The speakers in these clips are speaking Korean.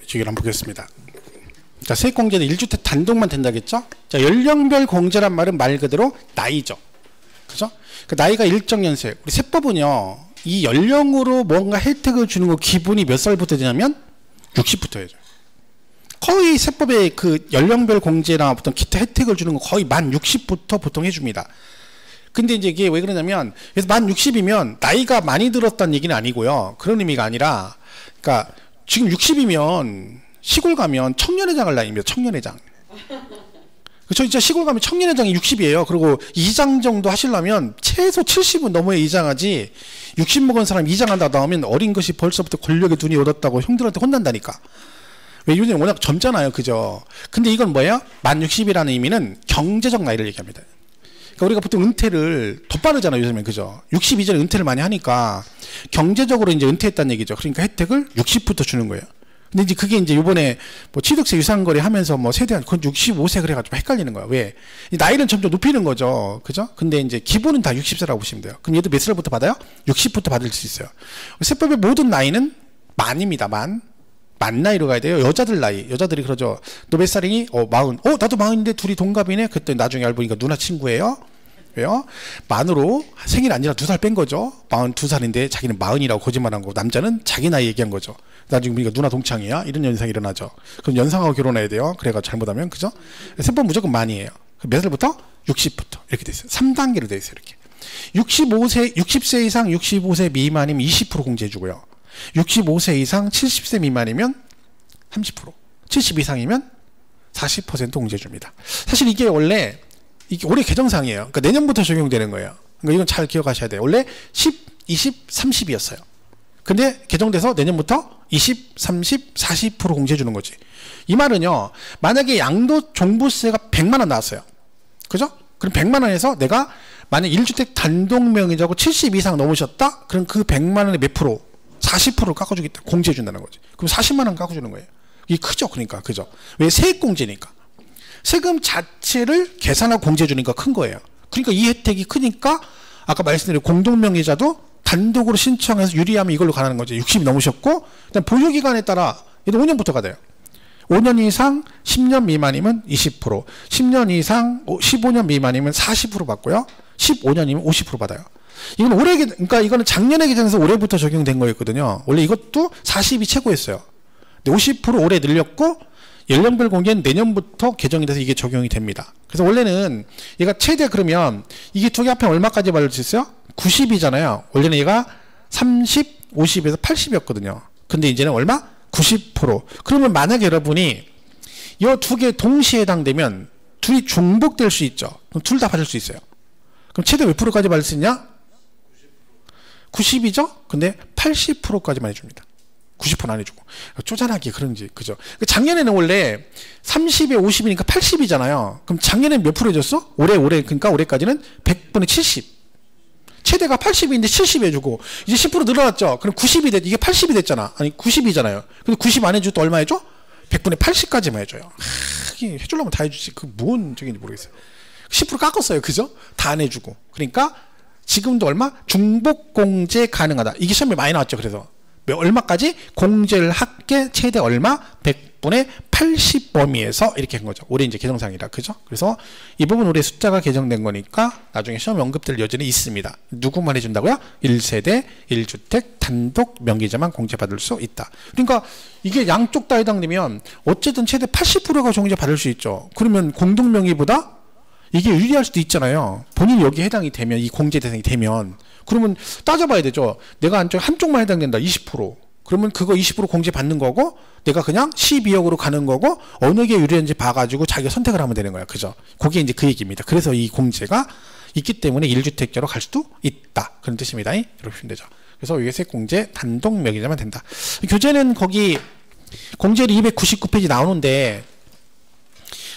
주기를 한번 보겠습니다. 자, 세액공제는 1주택 단독만 된다겠죠? 자, 연령별 공제란 말은 말 그대로 나이죠. 그죠? 그 나이가 일정 연세. 우리 세법은요, 이 연령으로 뭔가 혜택을 주는 거 기본이 몇 살부터 되냐면 60부터 해줘요. 거의 세법의 그 연령별 공제나 어떤 기타 혜택을 주는 거 거의 만 60부터 보통 해줍니다. 근데 이제 이게 왜 그러냐면, 그래서 만 60이면 나이가 많이 들었다는 얘기는 아니고요. 그런 의미가 아니라, 그러니까 지금 60이면 시골 가면 청년회장 할 나이입니다. 청년회장. 저 진짜 시골 가면 청년회장이 60이에요. 그리고 이장 정도 하시려면 최소 70은 넘어야 이장하지, 60 먹은 사람 이장한다 나오면 어린 것이 벌써부터 권력에 눈이 얻었다고 형들한테 혼난다니까. 왜 요즘 워낙 젊잖아요. 그죠? 근데 이건 뭐예요? 만 60이라는 의미는 경제적 나이를 얘기합니다. 그러니까 우리가 보통 은퇴를 더 빠르잖아요. 요즘엔. 그죠? 60 이전에 은퇴를 많이 하니까 경제적으로 이제 은퇴했다는 얘기죠. 그러니까 혜택을 60부터 주는 거예요. 근데 이제 그게 이제 요번에 뭐 취득세 유상거래 하면서 뭐 세대한 그건 65세 그래가지고 헷갈리는 거야. 왜? 나이는 점점 높이는 거죠. 그죠? 근데 이제 기본은 다 60세라고 보시면 돼요. 그럼 얘도 몇 살부터 받아요? 60부터 받을 수 있어요. 세법의 모든 나이는 만입니다. 만 나이로 가야 돼요. 여자들 나이. 여자들이 그러죠. 너 몇 살이니? 40. 나도 40인데 둘이 동갑이네? 그때 나중에 알고 보니까 누나 친구예요. 왜요? 만으로 생일 아니라 2살 뺀 거죠. 42살인데 자기는 40이라고 거짓말한 거고, 남자는 자기 나이 얘기한 거죠. 나중에 보니까 누나 동창이야? 이런 현상이 일어나죠. 그럼 연상하고 결혼해야 돼요. 그래가지고 잘못하면. 그죠? 세법 무조건 만이에요. 몇 살부터? 60부터. 이렇게 돼 있어요. 3단계로 돼 있어요. 이렇게. 60세 이상 65세 미만이면 20% 공제해주고요. 65세 이상 70세 미만이면 30%, 70 이상이면 40% 공제해줍니다. 사실 이게 원래 이게 올해 개정상이에요. 그러니까 내년부터 적용되는 거예요. 그러니까 이건 잘 기억하셔야 돼요. 원래 10, 20, 30이었어요. 근데 개정돼서 내년부터 20, 30, 40% 공제해주는 거지. 이 말은요, 만약에 양도종부세가 100만 원 나왔어요. 그죠? 그럼 100만 원에서 내가 만약 1주택 단독명의자고 70 이상 넘으셨다? 그럼 그 100만 원의 몇 프로? 40%를 깎아주기 때문에 공제해준다는 거지. 그럼 40만 원 깎아주는 거예요. 이게 크죠. 그러니까. 그죠? 왜? 세액공제니까. 세금 자체를 계산하고 공제해주니까 큰 거예요. 그러니까 이 혜택이 크니까 아까 말씀드린 공동명의자도 단독으로 신청해서 유리하면 이걸로 가는 거죠. 60이 넘으셨고, 일단 보유기간에 따라 얘도 5년부터 가돼요. 5년 이상 10년 미만이면 20%, 10년 이상 15년 미만이면 40% 받고요. 15년이면 50% 받아요. 이건 그러니까 이거는 작년에 개정해서 올해부터 적용된 거였거든요. 원래 이것도 40이 최고였어요. 근데 50% 올해 늘렸고, 연령별 공제는 내년부터 개정이 돼서 이게 적용이 됩니다. 그래서 원래는 얘가 최대 그러면 이게 두 개 합하면 얼마까지 받을 수 있어요? 90이잖아요. 원래는 얘가 30, 50에서 80이었거든요. 근데 이제는 얼마? 90%. 그러면 만약에 여러분이 이 두 개 동시에 해당되면 둘이 중복될 수 있죠. 그럼 둘 다 받을 수 있어요. 그럼 최대 몇 프로까지 받을 수 있냐? 90이죠? 근데 80%까지만 해줍니다. 90%는 안 해주고. 쪼잔하게 그런지, 그죠? 작년에는 원래 30에 50이니까 80이잖아요. 그럼 작년에는 몇 프로 해줬어? 그러니까 올해까지는 100분의 70. 최대가 80인데 70 해주고, 이제 10% 늘어났죠? 그럼 90이 이게 80이 됐잖아. 아니, 90이잖아요. 근데 90 안 해줄 또 얼마 해줘? 100분의 80까지만 해줘요. 이게 해주려면 다 해주지. 뭔 적인지 모르겠어요. 10% 깎았어요. 그죠? 다 안 해주고. 그러니까 지금도 얼마? 중복공제 가능하다. 이게 시험에 많이 나왔죠. 그래서. 얼마까지? 공제를 할게 최대 얼마? 100분의 80 범위에서 이렇게 한 거죠. 올해 이제 개정상이라. 그죠? 그래서 이 부분 올해 숫자가 개정된 거니까 나중에 시험에 언급될 여지는 있습니다. 누구만 해준다고요? 1세대 1주택 단독 명의자만 공제받을 수 있다. 그러니까 이게 양쪽 다 해당되면 어쨌든 최대 80%가 공제 받을 수 있죠. 그러면 공동명의보다 이게 유리할 수도 있잖아요. 본인이 여기에 해당이 되면, 이 공제 대상이 되면. 그러면 따져봐야 되죠. 내가 한쪽만 해당된다. 20%. 그러면 그거 20% 공제 받는 거고, 내가 그냥 12억으로 가는 거고, 어느 게 유리한지 봐가지고 자기가 선택을 하면 되는 거야. 그죠? 그게 이제 그 얘기입니다. 그래서 이 공제가 있기 때문에 1주택자로 갈 수도 있다. 그런 뜻입니다. 이렇게 보시면 되죠. 그래서 이게 세액공제 단독 명의자만 된다. 교재는 거기 공제율 299페이지 나오는데,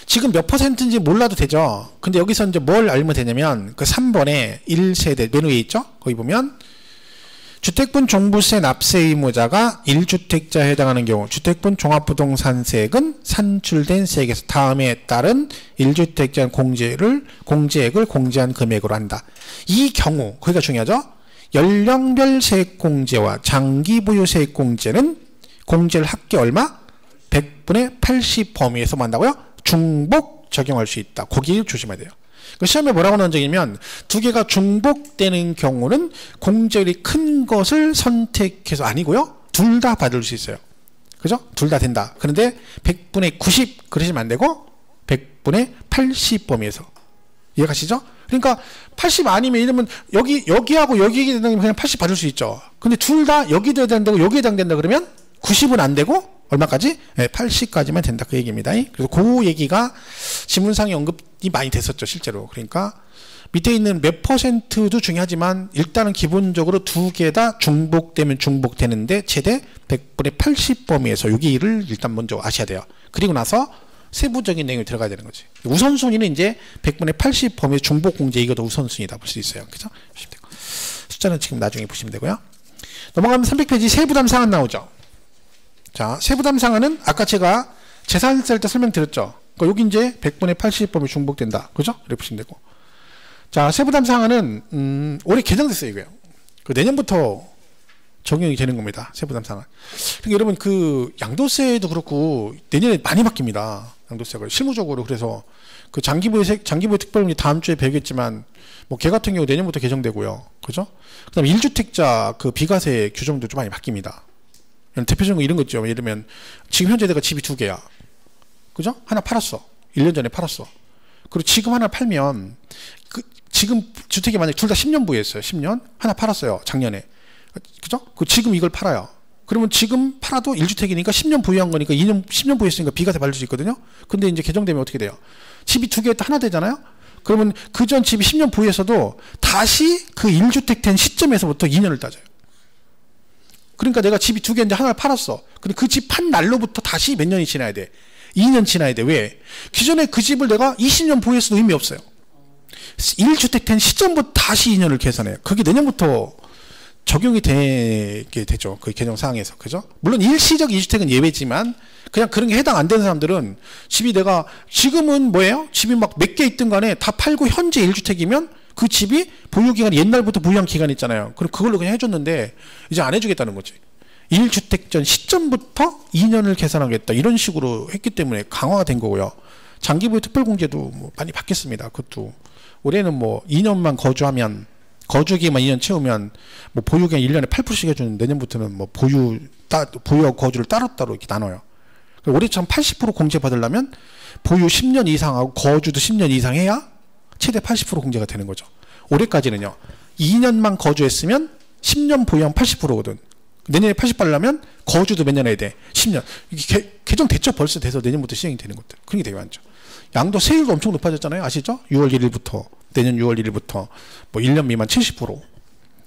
지금 몇 %인지 몰라도 되죠. 근데 여기서 이제 뭘 알면 되냐면, 그 3번에 1세대 맨 위에 있죠? 거기 보면 주택분 종부세 납세 의무자가 1주택자에 해당하는 경우 주택분 종합부동산세액은 산출된 세액에서 다음에 따른 1주택자 공제액을 공제한 금액으로 한다. 이 경우, 거기가 중요하죠? 연령별 세액공제와 장기부유 세액공제는 공제를 합계 얼마? 100분의 80 범위에서 뭐 한다고요? 중복 적용할 수 있다. 거기 조심해야 돼요. 그 시험에 뭐라고 나온 적이면 두 개가 중복되는 경우는 공제율이 큰 것을 선택해서 아니고요. 둘 다 받을 수 있어요. 그죠? 둘 다 된다. 그런데 100분의 90 그러시면 안 되고 100분의 80 범위에서. 이해가시죠? 그러니까 80 아니면 이러면 여기하고 여기 된다면 그냥 80 받을 수 있죠. 근데 둘 다 여기도 해야 된다고 여기에 해당된다 그러면 90은 안 되고 얼마까지? 네, 80까지만 된다. 그 얘기입니다. 그래서 그 얘기가 지문상에 언급이 많이 됐었죠. 실제로. 그러니까 밑에 있는 몇 퍼센트도 중요하지만 일단은 기본적으로 두 개 다 중복되면 중복되는데 최대 100분의 80 범위에서 여기를 일단 먼저 아셔야 돼요. 그리고 나서 세부적인 내용이 들어가야 되는 거지. 우선순위는 이제 100분의 80 범위 중복 공제 이거 더 우선순위다 볼 수 있어요. 그죠? 숫자는 지금 나중에 보시면 되고요. 넘어가면 300페이지 세부담 상한 나오죠. 자, 세부담 상한은 아까 제가 재산세 할 때 설명드렸죠. 그러니까 여기 이제 100분의 80 범위 중복된다. 그죠? 이렇게 보시면 되고. 자, 세부담 상한은 올해 개정됐어요, 이거요. 그 내년부터 적용이 되는 겁니다. 세부담 상한. 그러니까 여러분 그 양도세도 그렇고 내년에 많이 바뀝니다. 양도세가 실무적으로. 그래서 그 장기부의 특별금리 다음 주에 배우겠지만 뭐 걔 같은 경우 내년부터 개정되고요. 그죠? 그다음에 1주택자 그 비과세 규정도 좀 많이 바뀝니다. 대표적인 거 이런 거 있죠. 예를 들면 지금 현재 내가 집이 두 개야. 그죠? 하나 팔았어. 1년 전에 팔았어. 그리고 지금 하나 팔면 지금 주택이 만약에 둘 다 10년 부여했어요. 10년. 하나 팔았어요. 작년에. 그죠? 지금 이걸 팔아요. 그러면 지금 팔아도 1주택이니까 10년 부여한 거니까 10년 부여했으니까 비과세 받을 수 있거든요. 근데 이제 개정되면 어떻게 돼요? 집이 두 개에 하나 되잖아요? 그러면 그 전 집이 10년 부여했어도 다시 그 1주택 된 시점에서부터 2년을 따져요. 그러니까 내가 집이 두 개인데 하나를 팔았어. 근데 그 집 판 날로부터 다시 몇 년이 지나야 돼? 2년 지나야 돼. 왜? 기존에 그 집을 내가 20년 보유했어도 의미 없어요. 1주택 된 시점부터 다시 2년을 계산해요. 그게 내년부터 적용이 되게 되죠. 그 개정사항에서. 그죠? 물론 일시적 2주택은 예외지만 그냥 그런 게 해당 안 되는 사람들은 집이 내가 지금은 뭐예요? 집이 막 몇 개 있든 간에 다 팔고 현재 1주택이면 그 집이 보유기간이 옛날부터 보유한 기간이 있잖아요. 그럼 그걸로 그냥 해줬는데 이제 안 해주겠다는 거지. 1주택 전 시점부터 2년을 계산하겠다. 이런 식으로 했기 때문에 강화가 된 거고요. 장기부의 특별공제도 뭐 많이 바뀌었습니다. 그것도 올해는 뭐 2년만 거주하면 거주기만 2년 채우면 뭐 보유기간 1년에 8%씩 해주는 내년부터는 뭐 보유하고 거주를 따로따로 이렇게 나눠요. 올해처럼 80% 공제 받으려면 보유 10년 이상하고 거주도 10년 이상 해야 최대 80% 공제가 되는 거죠. 올해까지는요. 2년만 거주했으면 10년 보유하면 80%거든. 내년에 80 받으려면 거주도 몇 년 해야 돼? 10년. 이게 개정됐죠? 벌써 돼서 내년부터 시행이 되는 것들. 그런 게 되게 많죠. 양도세율도 엄청 높아졌잖아요. 아시죠? 6월 1일부터 내년 6월 1일부터 뭐 1년 미만 70%,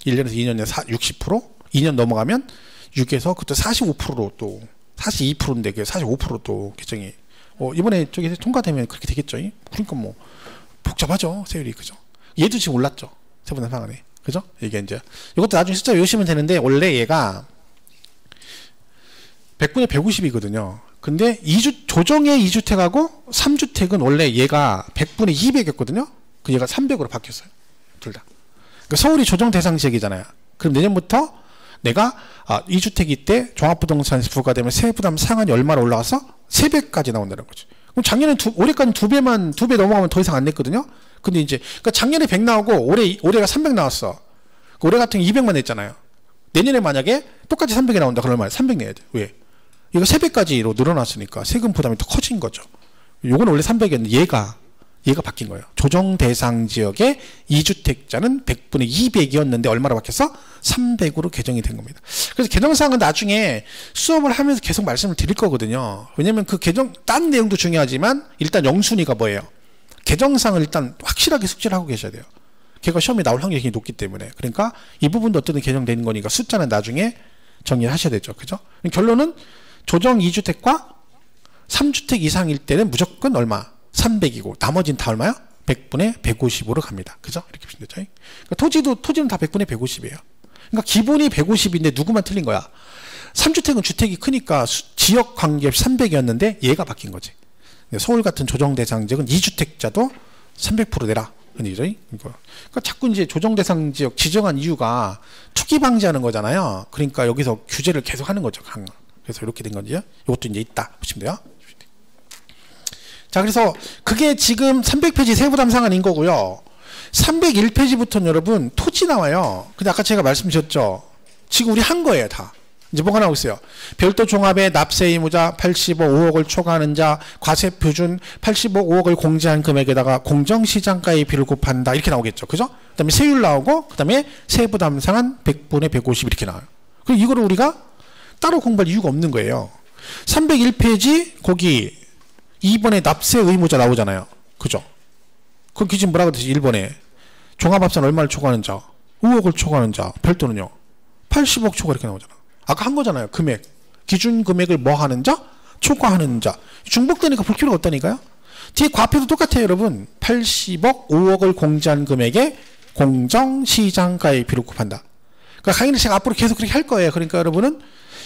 1년에서 2년에 60%, 2년 넘어가면 6에서 그때 45%로 또 42%인데 그게 45%또 개정이 이번에 저기 통과되면 그렇게 되겠죠. 그러니까 뭐 복잡하죠. 세율이. 그죠? 얘도 지금 올랐죠. 세부담 상한에. 그죠? 이게 이제 이것도 나중에 숫자 외우시면 되는데 원래 얘가 100분의 150이거든요. 근데 조정의 2주택하고 3주택은 원래 얘가 100분의 200이었거든요. 그 얘가 300으로 바뀌었어요. 둘 다. 그러니까 서울이 조정 대상 지역이잖아요. 그럼 내년부터 내가 2주택이 때 종합부동산에서 부과되면 세부담 상한이 얼마로 올라가서 3배까지 나온다는 거죠. 그럼 작년에 올해까지 2배 넘어가면 더 이상 안 냈거든요. 근데 이제 그러니까 작년에 100 나오고 올해가 300 나왔어. 올해 같은 경우 200만 냈잖아요. 내년에 만약에 똑같이 300이 나온다 그러면 300 내야 돼. 왜? 이거 3배까지로 늘어났으니까 세금 부담이 더 커진 거죠. 요건 원래 300이었는데 얘가 바뀐 거예요. 조정 대상 지역의 2주택자는 100분의 200이었는데 얼마로 바뀌었어? 300으로 개정이 된 겁니다. 그래서 개정사항은 나중에 수업을 하면서 계속 말씀을 드릴 거거든요. 왜냐면 그 딴 내용도 중요하지만 일단 영순위가 뭐예요? 개정사항을 일단 확실하게 숙지를 하고 계셔야 돼요. 걔가 시험에 나올 확률이 높기 때문에. 그러니까 이 부분도 어쨌든 개정되는 거니까 숫자는 나중에 정리를 하셔야 되죠. 그죠? 결론은 조정 2주택과 3주택 이상일 때는 무조건 얼마? 300이고 나머지는 다 얼마야? 100분의 150으로 갑니다. 그죠? 이렇게 보시면 되죠. 그러니까 토지는 다 100분의 150이에요. 그러니까 기본이 150인데 누구만 틀린 거야? 3주택은 주택이 크니까 지역 관계없이 300이었는데 얘가 바뀐 거지. 서울 같은 조정 대상 지역은 2주택자도 300% 내라. 그러니까 자꾸 이제 조정 대상 지역 지정한 이유가 투기 방지하는 거잖아요. 그러니까 여기서 규제를 계속 하는 거죠. 그래서 이렇게 된 건지요. 이것도 이제 있다 보시면 돼요. 자, 그래서 그게 지금 300페이지 세부담상안인 거고요. 301페이지부터는 여러분 토지 나와요. 근데 아까 제가 말씀드렸죠. 지금 우리 한 거예요, 다. 이제 뭐가 나오고 있어요? 별도 종합의 납세 의무자 85억을 초과하는 자, 과세 표준 85억을 공제한 금액에다가 공정시장가액비를 곱한다. 이렇게 나오겠죠. 그죠? 그 다음에 세율 나오고, 그 다음에 세부담상한 100분의 150 이렇게 나와요. 그럼 이거를 우리가 따로 공부할 이유가 없는 거예요. 301페이지 거기 2번에 납세 의무자 나오잖아요. 그죠? 그럼 기준 뭐라고 되지? 1번에 종합합산 얼마를 초과하는 자, 5억을 초과하는 자, 별도는요 80억 초과 이렇게 나오잖아. 아까 한 거잖아요. 금액, 기준 금액을 뭐 하는 자? 초과하는 자. 중복되니까 볼 필요가 없다니까요. 뒤에 과표도 똑같아요, 여러분. 80억, 5억을 공제한 금액에 공정시장가액비를 곱한다. 그러니까 강의를 제가 앞으로 계속 그렇게 할 거예요. 그러니까 여러분은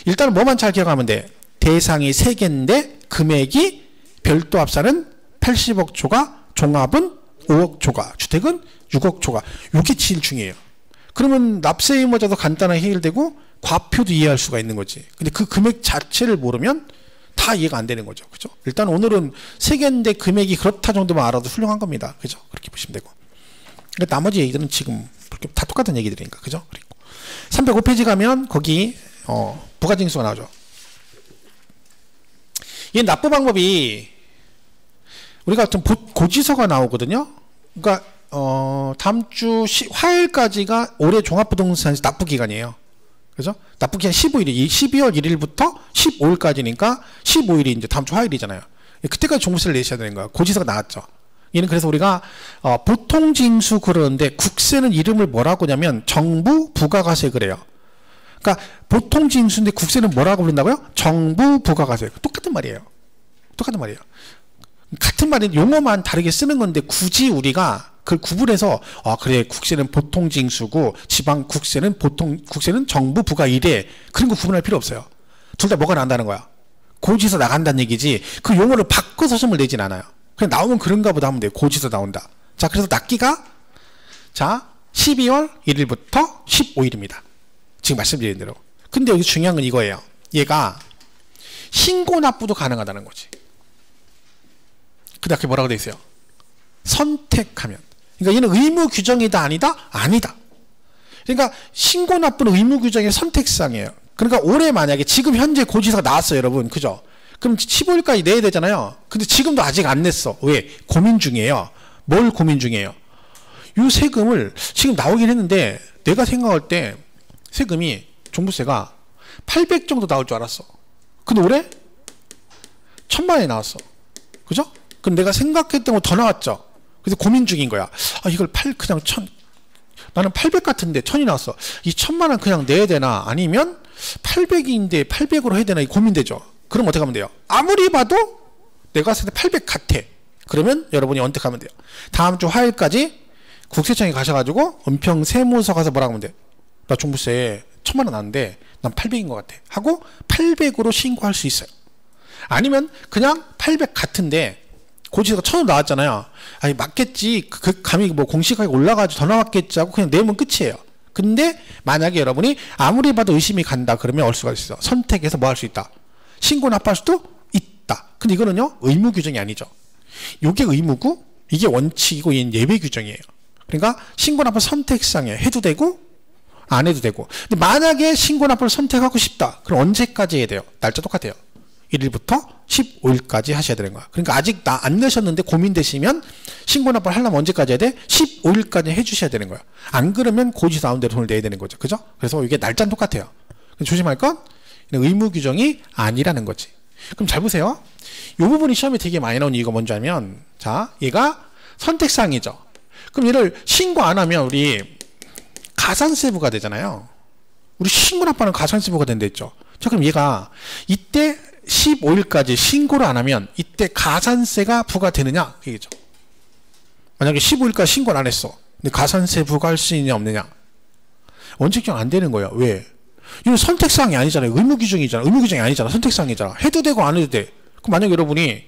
일단은 뭐만 잘 기억하면 돼. 대상이 3개인데 금액이 별도 합산은 80억 초과, 종합은 5억 초과, 주택은 6억 초과. 이게 제일 중요해요. 그러면 납세 의무자도 간단하게 해결되고 과표도 이해할 수가 있는 거지. 근데 그 금액 자체를 모르면 다 이해가 안 되는 거죠. 그죠? 일단 오늘은 3개인데 금액이 그렇다 정도만 알아도 훌륭한 겁니다. 그죠? 그렇게 보시면 되고. 그러니까 나머지 얘기들은 지금 다 똑같은 얘기들이니까. 그죠? 그리고 305페이지 가면 거기 부가징수가 나오죠. 이 납부 방법이 우리가 어떤 고지서가 나오거든요. 그러니까 다음 주 화요일까지가 올해 종합부동산에서 납부 기간이에요. 그죠? 납부 기간 15일이 12월 1일부터 15일까지니까 15일이 이제 다음 주 화요일이잖아요. 그때까지 종부세를 내셔야 되는 거야. 고지서가 나왔죠. 얘는 그래서 우리가 보통징수 그러는데 국세는 이름을 뭐라고 하냐면 정부 부가가세 그래요. 그러니까 보통징수인데 국세는 뭐라고 부른다고요? 정부 부가가세. 똑같은 말이에요. 똑같은 말이에요. 같은 말인 용어만 다르게 쓰는 건데 굳이 우리가 그걸 구분해서 그래 국세는 보통징수고 지방 국세는 국세는 정부 부가 이래 그런 거 구분할 필요 없어요. 둘 다 뭐가 난다는 거야. 고지서 나간다는 얘기지 그 용어를 바꿔서 시험을 내진 않아요. 그냥 나오면 그런가 보다 하면 돼요. 고지서 나온다. 자, 그래서 납기가 자 12월 1일부터 15일입니다. 지금 말씀드린 대로. 근데 여기 중요한 건 이거예요. 얘가 신고 납부도 가능하다는 거지. 근데 아까 뭐라고 돼 있어요? 선택하면. 그러니까 얘는 의무 규정이다 아니다? 아니다. 그러니까 신고 납부는 의무 규정의 선택사항이에요. 그러니까 올해 만약에 지금 현재 고지서가 나왔어요, 여러분. 그죠? 그럼 15일까지 내야 되잖아요. 근데 지금도 아직 안 냈어. 왜? 고민 중이에요. 뭘 고민 중이에요? 이 세금을 지금 나오긴 했는데 내가 생각할 때 세금이 종부세가 800 정도 나올 줄 알았어. 근데 올해 1000만 원이 나왔어. 그죠? 그럼 내가 생각했던 거 더 나왔죠. 그래서 고민 중인 거야. 이걸 그냥 나는 800 같은데 1000이 나왔어. 이 1000만 원 그냥 내야 되나? 아니면 800인데 800으로 해야 되나? 고민되죠. 그럼 어떻게 하면 돼요? 아무리 봐도 내가 봤을 때 800 같아. 그러면 여러분이 언택하면 돼요. 다음 주 화요일까지 국세청에 가셔가지고 은평 세무서 가서 뭐라고 하면 돼? 나 종부세 1000만 원 나는데 난 800인 것 같아. 하고 800으로 신고할 수 있어요. 아니면 그냥 800 같은데 고지서가 1000원 나왔잖아요. 아니 맞겠지. 그 감이 뭐 공시가격 올라가지고 더 나왔겠지 하고 그냥 내면 끝이에요. 근데 만약에 여러분이 아무리 봐도 의심이 간다 그러면 올 수가 있어. 선택해서 뭐 할 수 있다. 신고 납부할 수도 있다. 근데 이거는요 의무 규정이 아니죠. 이게 의무고 이게 원칙이고 얘는 예외 규정이에요. 그러니까 신고 납부 선택상에 해도 되고 안 해도 되고. 근데 만약에 신고 납부를 선택하고 싶다. 그럼 언제까지 해야 돼요? 날짜 똑같아요. 1일부터 15일까지 하셔야 되는 거야. 그러니까 아직 안 내셨는데 고민되시면 신고 납부를 하려면 언제까지 해야 돼? 15일까지 해주셔야 되는 거야. 안 그러면 고지서 나온 대로 돈을 내야 되는 거죠. 그죠? 그래서 이게 날짜는 똑같아요. 조심할 건 의무 규정이 아니라는 거지. 그럼 잘 보세요. 이 부분이 시험에 되게 많이 나온 이유가 뭔지 알면 자, 얘가 선택사항이죠. 그럼 얘를 신고 안 하면 우리 가산세부가 되잖아요. 우리 신고 납부하는 가산세부가 된다 했죠. 자, 그럼 얘가 이때 15일까지 신고를 안 하면 이때 가산세가 부과되느냐? 이게죠. 만약에 15일까지 신고를 안 했어. 근데 가산세 부과할 수 있느냐 없느냐? 원칙적 안 되는 거예요. 왜? 이건 선택사항이 아니잖아요. 의무 규정이잖아. 의무 규정이 아니잖아. 선택사항이잖아. 해도 되고 안 해도 돼. 그럼 만약에 여러분이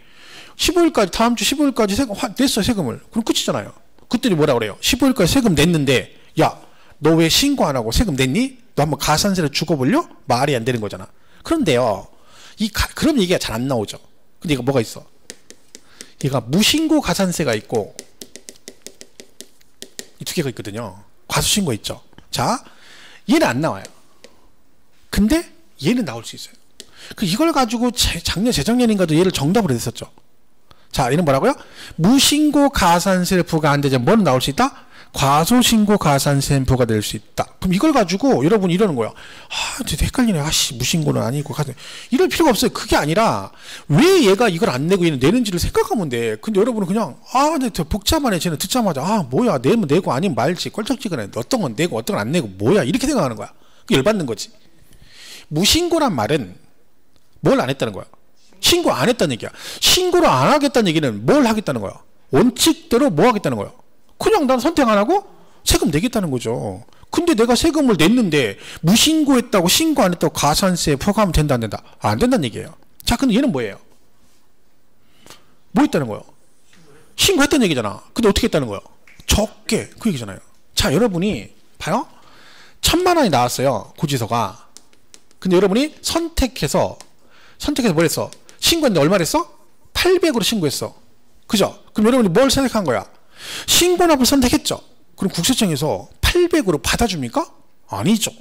15일까지 다음 주 15일까지 세금 냈어 세금을. 그럼 끝이잖아요. 그때는 뭐라 그래요? 15일까지 세금 냈는데 야, 너 왜 신고 안 하고 세금 냈니? 너 한번 가산세를 주고 볼려? 말이 안 되는 거잖아. 그런데요. 그럼 얘기가 잘 안 나오죠. 근데 이거 뭐가 있어? 얘가 무신고 가산세가 있고 이 두 개가 있거든요. 과소신고 있죠. 자, 얘는 안 나와요. 근데 얘는 나올 수 있어요. 이걸 가지고 작년 재작년인가도 얘를 정답으로 했었죠. 자, 얘는 뭐라고요? 무신고 가산세를 부과한 데는 뭐는 나올 수 있다? 과소신고 가산세는 부과될 수 있다. 그럼 이걸 가지고 여러분이 이러는 거예요. 되게 헷갈리네. 무신고는 아니고 이럴 필요가 없어요. 그게 아니라 왜 얘가 이걸 안 내고 얘는 내는지를 생각하면 돼. 근데 여러분은 그냥 근데 복잡하네. 쟤는 듣자마자 뭐야 내면 내고 아니면 말지 껄쩍지근해. 어떤 건 내고 어떤 건 안 내고 뭐야 이렇게 생각하는 거야. 열받는 거지. 무신고란 말은 뭘 안 했다는 거야? 신고 안 했다는 얘기야. 신고를 안 하겠다는 얘기는 뭘 하겠다는 거야? 원칙대로 뭐 하겠다는 거야? 그냥 난 선택 안 하고 세금 내겠다는 거죠. 근데 내가 세금을 냈는데 무신고했다고 신고 안 했다고 가산세에 포함하면 된다 안 된다? 안 된다는 얘기예요. 자, 근데 얘는 뭐예요? 뭐 했다는 거예요? 신고했다는 얘기잖아. 근데 어떻게 했다는 거예요? 적게 그 얘기잖아요. 자, 여러분이 봐요. 1,000만 원이 나왔어요. 고지서가. 근데 여러분이 선택해서 뭘 했어? 신고했는데 얼마를 했어? 800으로 신고했어. 그죠? 그럼 여러분이 뭘 선택한 거야? 신고납을 선택했죠. 그럼 국세청에서 800으로 받아줍니까? 아니죠.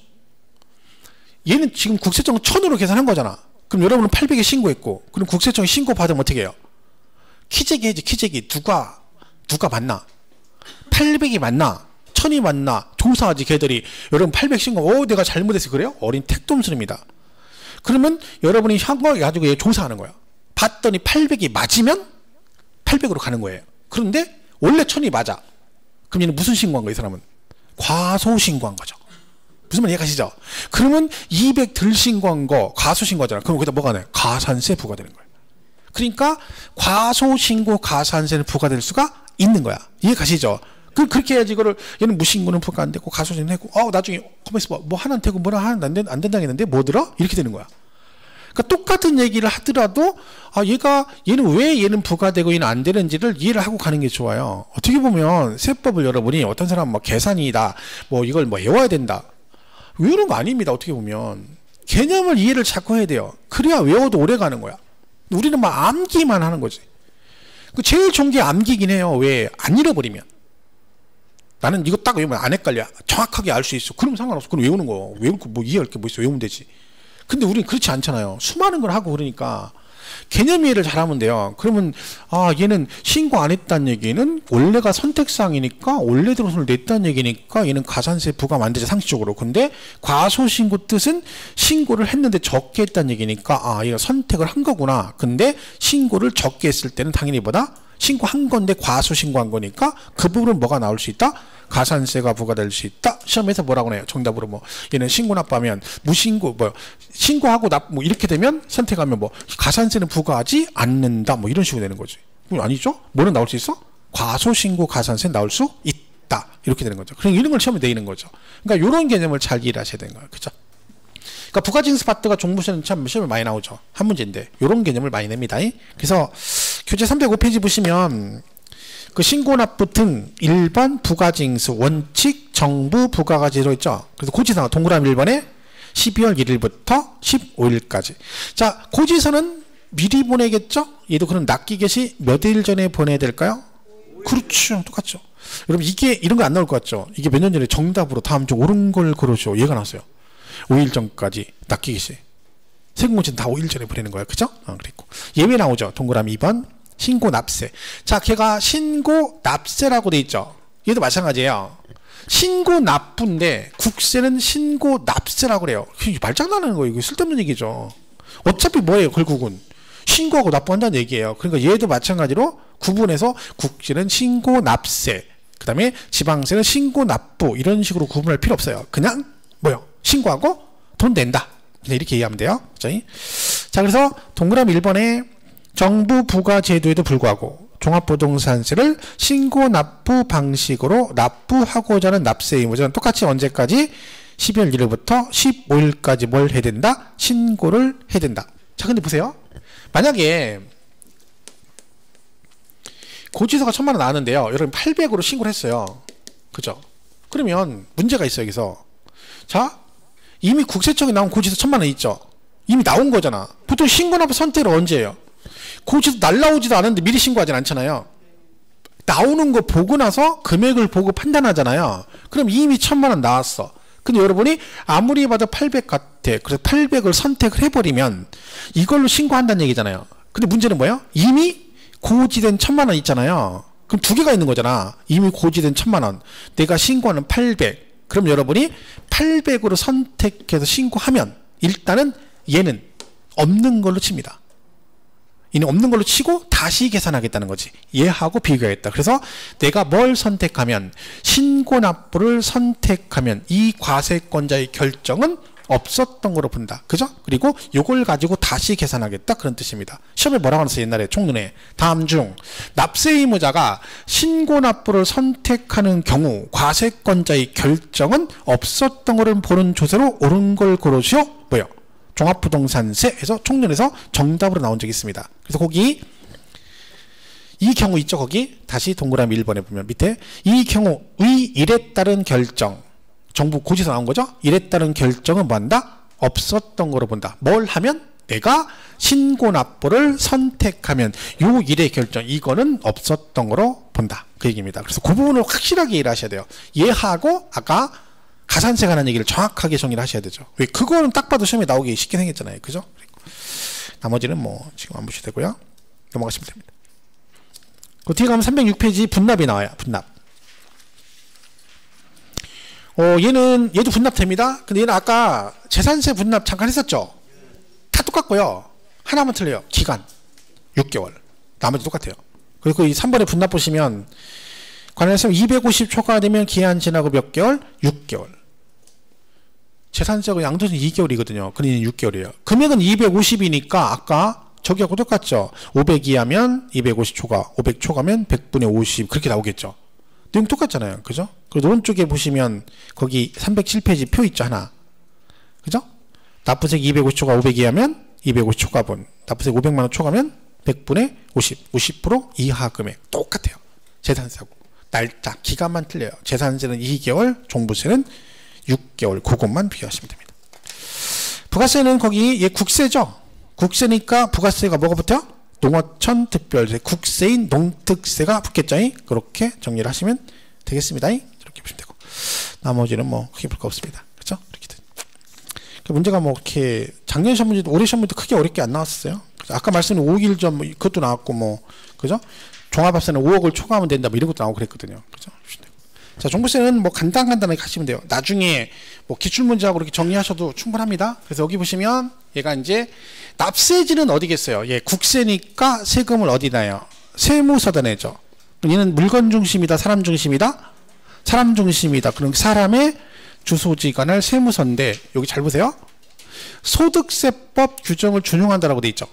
얘는 지금 국세청은 1000으로 계산한 거잖아. 그럼 여러분은 800에 신고했고, 그럼 국세청이 신고 받으면 어떻게 해요? 키재기 해야지. 키재기. 누가 맞나? 800이 맞나? 1000이 맞나? 조사하지 걔들이. 여러분 800 신고 내가 잘못해서 그래요? 어린 택돔스입니다. 그러면 여러분이 현거 가지고 얘 조사하는 거야. 봤더니 800이 맞으면 800으로 가는 거예요. 그런데 원래 1000이 맞아. 그럼 얘는 무슨 신고한 거야, 이 사람은? 과소신고한 거죠. 무슨 말 이해가시죠? 그러면 200 덜 신고한 거 과소신고하잖아. 그럼 거기다 뭐가 나요? 가산세 부과되는 거예요. 그러니까 과소신고 가산세는 부과될 수가 있는 거야. 이해가시죠? 그렇게 해야지 이거를 얘는 무신고는 부과 안 되고 가소신고 내고 나중에 가만있어 봐. 뭐 하나는 되고 뭐라 하나는 안 된다겠는데 뭐 들어? 이렇게 되는 거야. 그러니까 똑같은 얘기를 하더라도 얘는 왜 얘는 부과되고 얘는 안 되는지를 이해를 하고 가는 게 좋아요. 어떻게 보면 세법을 여러분이 어떤 사람은 뭐 계산이다 이걸 외워야 된다 외우는 거 아닙니다. 어떻게 보면 개념을 이해를 자꾸 해야 돼요. 그래야 외워도 오래 가는 거야. 우리는 막 암기만 하는 거지. 제일 좋은 게 암기긴 해요. 왜? 안 잃어버리면. 나는 이거 딱 외우면 안 헷갈려. 정확하게 알 수 있어. 그럼 상관없어. 그럼 외우는 거. 외울 거 이해할 게 뭐 있어. 외우면 되지. 근데 우리는 그렇지 않잖아요. 수많은 걸 하고 그러니까 개념 이해를 잘하면 돼요. 그러면 얘는 신고 안 했다는 얘기는 원래가 선택사항이니까 원래대로 손을 냈다는 얘기니까 얘는 가산세 부과가 안 되죠. 상식적으로. 근데 과소신고 뜻은 신고를 했는데 적게 했다는 얘기니까 얘가 선택을 한 거구나. 근데 신고를 적게 했을 때는 당연히 뭐다? 신고한 건데 과소신고한 거니까 그 부분은 뭐가 나올 수 있다? 가산세가 부과될 수 있다. 시험에서 뭐라고 해요? 정답으로 얘는 신고 납부하면 무신고 신고하고 이렇게 되면 선택하면 가산세는 부과하지 않는다. 이런 식으로 되는 거지. 아니죠? 뭐는 나올 수 있어? 과소신고 가산세 나올 수 있다. 이렇게 되는 거죠. 그럼 이런 걸 시험에 내는 거죠. 그러니까 이런 개념을 잘 이해를 하셔야 되는 거예요. 그죠? 그러니까 부가징수 파트가 종부세는 참 시험에 많이 나오죠. 한 문제인데 이런 개념을 많이 냅니다. 그래서 교재 305페이지 보시면 그 신고납부 등 일반 부가징수 원칙 정부 부가가 제로 있죠. 그래서 고지서 동그라미 1번에 12월 1일부터 15일까지. 자, 고지서는 미리 보내겠죠? 얘도 그럼 납기 개시 몇 일 전에 보내야 될까요? 그렇죠. 똑같죠. 여러분 이런 거 안 나올 것 같죠? 이게 몇 년 전에 정답으로 다음 주 옳은 걸 고르죠. 얘가 나왔어요. 5일 전까지 납기 개시. 세금고지는 다 5일 전에 보내는 거야. 그죠? 그랬고. 예외 나오죠. 동그라미 2번. 신고 납세. 자, 걔가 신고 납세라고 돼 있죠. 얘도 마찬가지예요. 신고 납부인데 국세는 신고 납세라고 그래요. 말장난하는 거예요. 이거 쓸데없는 얘기죠. 어차피 뭐예요? 결국은 신고하고 납부한다는 얘기예요. 그러니까 얘도 마찬가지로 구분해서 국세는 신고 납세, 그 다음에 지방세는 신고 납부 이런 식으로 구분할 필요 없어요. 그냥 신고하고 돈 낸다. 그냥 이렇게 이해하면 돼요. 자, 그래서 동그라미 1번에 정부 부가 제도에도 불구하고 종합부동산세를 신고 납부 방식으로 납부하고자 하는 납세 의무자는 똑같이 언제까지? 12월 1일부터 15일까지 뭘 해야 된다? 신고를 해야 된다. 자, 근데 보세요. 만약에 고지서가 1000만 원 나왔는데요. 여러분 800으로 신고를 했어요. 그죠? 그러면 문제가 있어요. 여기서. 자, 이미 국세청에 나온 고지서 1000만 원 있죠? 이미 나온 거잖아. 보통 보통 신고납부 선택을 언제 해요? 고지도 날라오지도 않았는데 미리 신고하진 않잖아요. 나오는 거 보고 나서 금액을 보고 판단하잖아요. 그럼 이미 1,000만 원 나왔어. 근데 여러분이 아무리 봐도 800 같아. 그래서 800을 선택을 해버리면 이걸로 신고한다는 얘기잖아요. 근데 문제는 뭐예요? 이미 고지된 1,000만 원 있잖아요. 그럼 두 개가 있는 거잖아. 이미 고지된 1,000만 원. 내가 신고하는 800. 그럼 여러분이 800으로 선택해서 신고하면 일단은 얘는 없는 걸로 칩니다. 이는 없는 걸로 치고 다시 계산하겠다는 거지. 얘하고 비교하겠다. 그래서 내가 뭘 선택하면 신고납부를 선택하면 이 과세권자의 결정은 없었던 거로 본다. 그죠? 그리고 요걸 가지고 다시 계산하겠다. 그런 뜻입니다. 시험에 뭐라고 하셨어요? 옛날에 총론에. 다음 중 납세 의무자가 신고납부를 선택하는 경우 과세권자의 결정은 없었던 거를 보는 조세로 옳은 걸 고르시오. 뭐요? 종합부동산세에서 총론에서 정답으로 나온 적이 있습니다. 그래서 거기 이 경우 있죠. 거기 다시 동그라미 1번에 보면 밑에 이 경우 의 일에 따른 결정 정부 고지서 나온 거죠. 일에 따른 결정은 뭐한다? 없었던 거로 본다. 뭘 하면? 내가 신고납부를 선택하면 요 일의 결정 이거는 없었던 거로 본다. 그 얘기입니다. 그래서 그 부분을 확실하게 이해를 하셔야 돼요. 얘하고 아까 가산세 관한 얘기를 정확하게 정리를 하셔야 되죠. 왜? 그거는 딱 봐도 시험에 나오기 쉽게 생겼잖아요. 그죠? 나머지는 뭐 지금 안 보셔도 되고요. 넘어가시면 됩니다. 그 뒤에 가면 306페이지 분납이 나와요. 분납. 얘도 분납됩니다. 근데 얘는 아까 재산세 분납 잠깐 했었죠? 다 똑같고요. 하나만 틀려요. 기간. 6개월. 나머지 똑같아요. 그리고 이 3번에 분납 보시면 관련해서 250 초과되면 기한 지나고 몇 개월? 6개월. 재산세가 양도세 2개월이거든요. 그러니 6개월이에요. 금액은 250이니까 아까 저기하고 똑같죠. 500 이하면 250 초과, 500 초과면 100분의 50 그렇게 나오겠죠. 내용 똑같잖아요. 그죠? 그리고 오른쪽에 보시면 거기 307페이지 표 있죠. 하나. 그죠? 납부세액 250 초과 500 이하면 250 초과분. 납부세액 500만 원 초과면 100분의 50. 50% 이하 금액. 똑같아요. 재산세하고. 날짜, 기간만 틀려요. 재산세는 2개월, 종부세는 6개월. 그것만 비교하시면 됩니다. 부가세는 거기 얘 국세죠. 국세니까 부가세가 뭐가 붙어요? 농어촌 특별세, 국세인 농특세가 붙겠죠. 그렇게 정리를 하시면 되겠습니다. 이렇게 보시면 되고 나머지는 뭐 크게 볼 거 없습니다. 그렇죠? 이렇게 문제가 뭐 이렇게 작년 시험 문제도 올해 시험 문제도 크게 어렵게 안 나왔었어요. 아까 말씀드린 5일전 뭐 그것도 나왔고 뭐 그죠? 종합합세는 5억을 초과하면 된다 뭐 이런 것도 나오고 그랬거든요. 그죠? 자, 종부세는 뭐 간단하게 하시면 돼요. 나중에 뭐 기출문제하고 이렇게 정리하셔도 충분합니다. 그래서 여기 보시면 얘가 이제 납세지는 어디겠어요? 예, 국세니까 세금을 어디 나요? 세무서다 내죠. 얘는 물건 중심이다, 사람 중심이다? 사람 중심이다. 그럼 사람의 주소지 관할 세무서인데 여기 잘 보세요. 소득세법 규정을 준용한다라고 돼 있죠.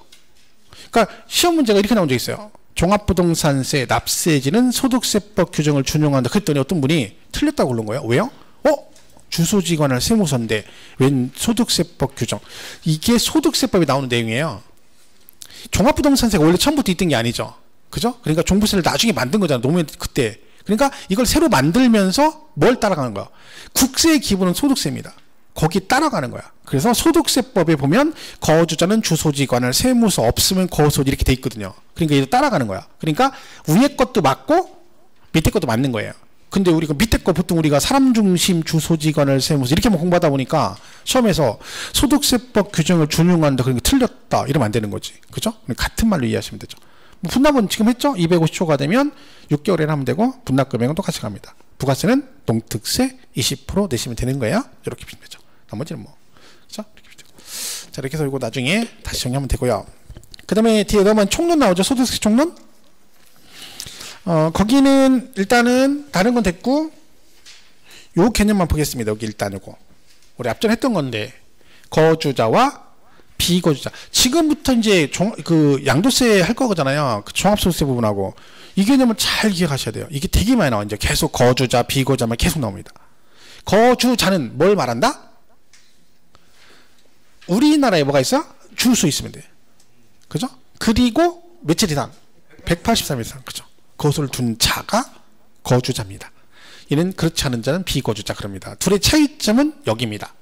그러니까 시험 문제가 이렇게 나온 적 있어요. 종합부동산세 납세지는 소득세법 규정을 준용한다. 그랬더니 어떤 분이 틀렸다고 그런 거예요. 왜요? 주소지 관할 세무서인데 웬 소득세법 규정. 이게 소득세법에 나오는 내용이에요. 종합부동산세가 원래 처음부터 있던 게 아니죠. 그죠? 그러니까 종부세를 나중에 만든 거잖아. 노무현 그때. 그러니까 이걸 새로 만들면서 뭘 따라가는 거야? 국세의 기본은 소득세입니다. 거기 따라가는 거야. 그래서 소득세법에 보면 거주자는 주소지 관할 세무서 없으면 거소지 이렇게 돼 있거든요. 그러니까 이거 따라가는 거야. 그러니까 위에 것도 맞고 밑에 것도 맞는 거예요. 근데 우리가 밑에 거 보통 우리가 사람 중심 주소지 관할 세무서 이렇게만 공부하다 보니까 시험에서 소득세법 규정을 준용한다 그러니까 틀렸다 이러면 안 되는 거지. 그죠? 같은 말로 이해하시면 되죠. 뭐 분납은 지금 했죠? 250초가 되면 6개월에 하면 되고 분납 금액은 똑같이 갑니다. 부가세는 농특세 20% 내시면 되는 거예요. 이렇게 보시면 되죠. 나머지는 뭐 그렇죠? 이렇게 되고. 자, 이렇게 해서 이거 나중에 다시 정리하면 되고요. 그 다음에 뒤에 넣으면 총론 나오죠. 소득세 총론. 거기는 일단은 다른 건 됐고 요 개념만 보겠습니다. 여기 일단 요거 우리 앞전 했던 건데 거주자와 비거주자. 지금부터 이제 그 양도세 할 거잖아요. 그 종합소득세 부분하고 이 개념을 잘 기억하셔야 돼요. 이게 되게 많이 나와. 이제 계속 거주자, 비거주자만 계속 나옵니다. 거주자는 뭘 말한다? 우리나라에 뭐가 있어? 주소 있으면 돼. 그죠? 그리고 며칠 이상? 183일 이상. 그죠? 거소를 둔 자가 거주자입니다. 얘는 그렇지 않은 자는 비거주자 그럽니다. 둘의 차이점은 여기입니다.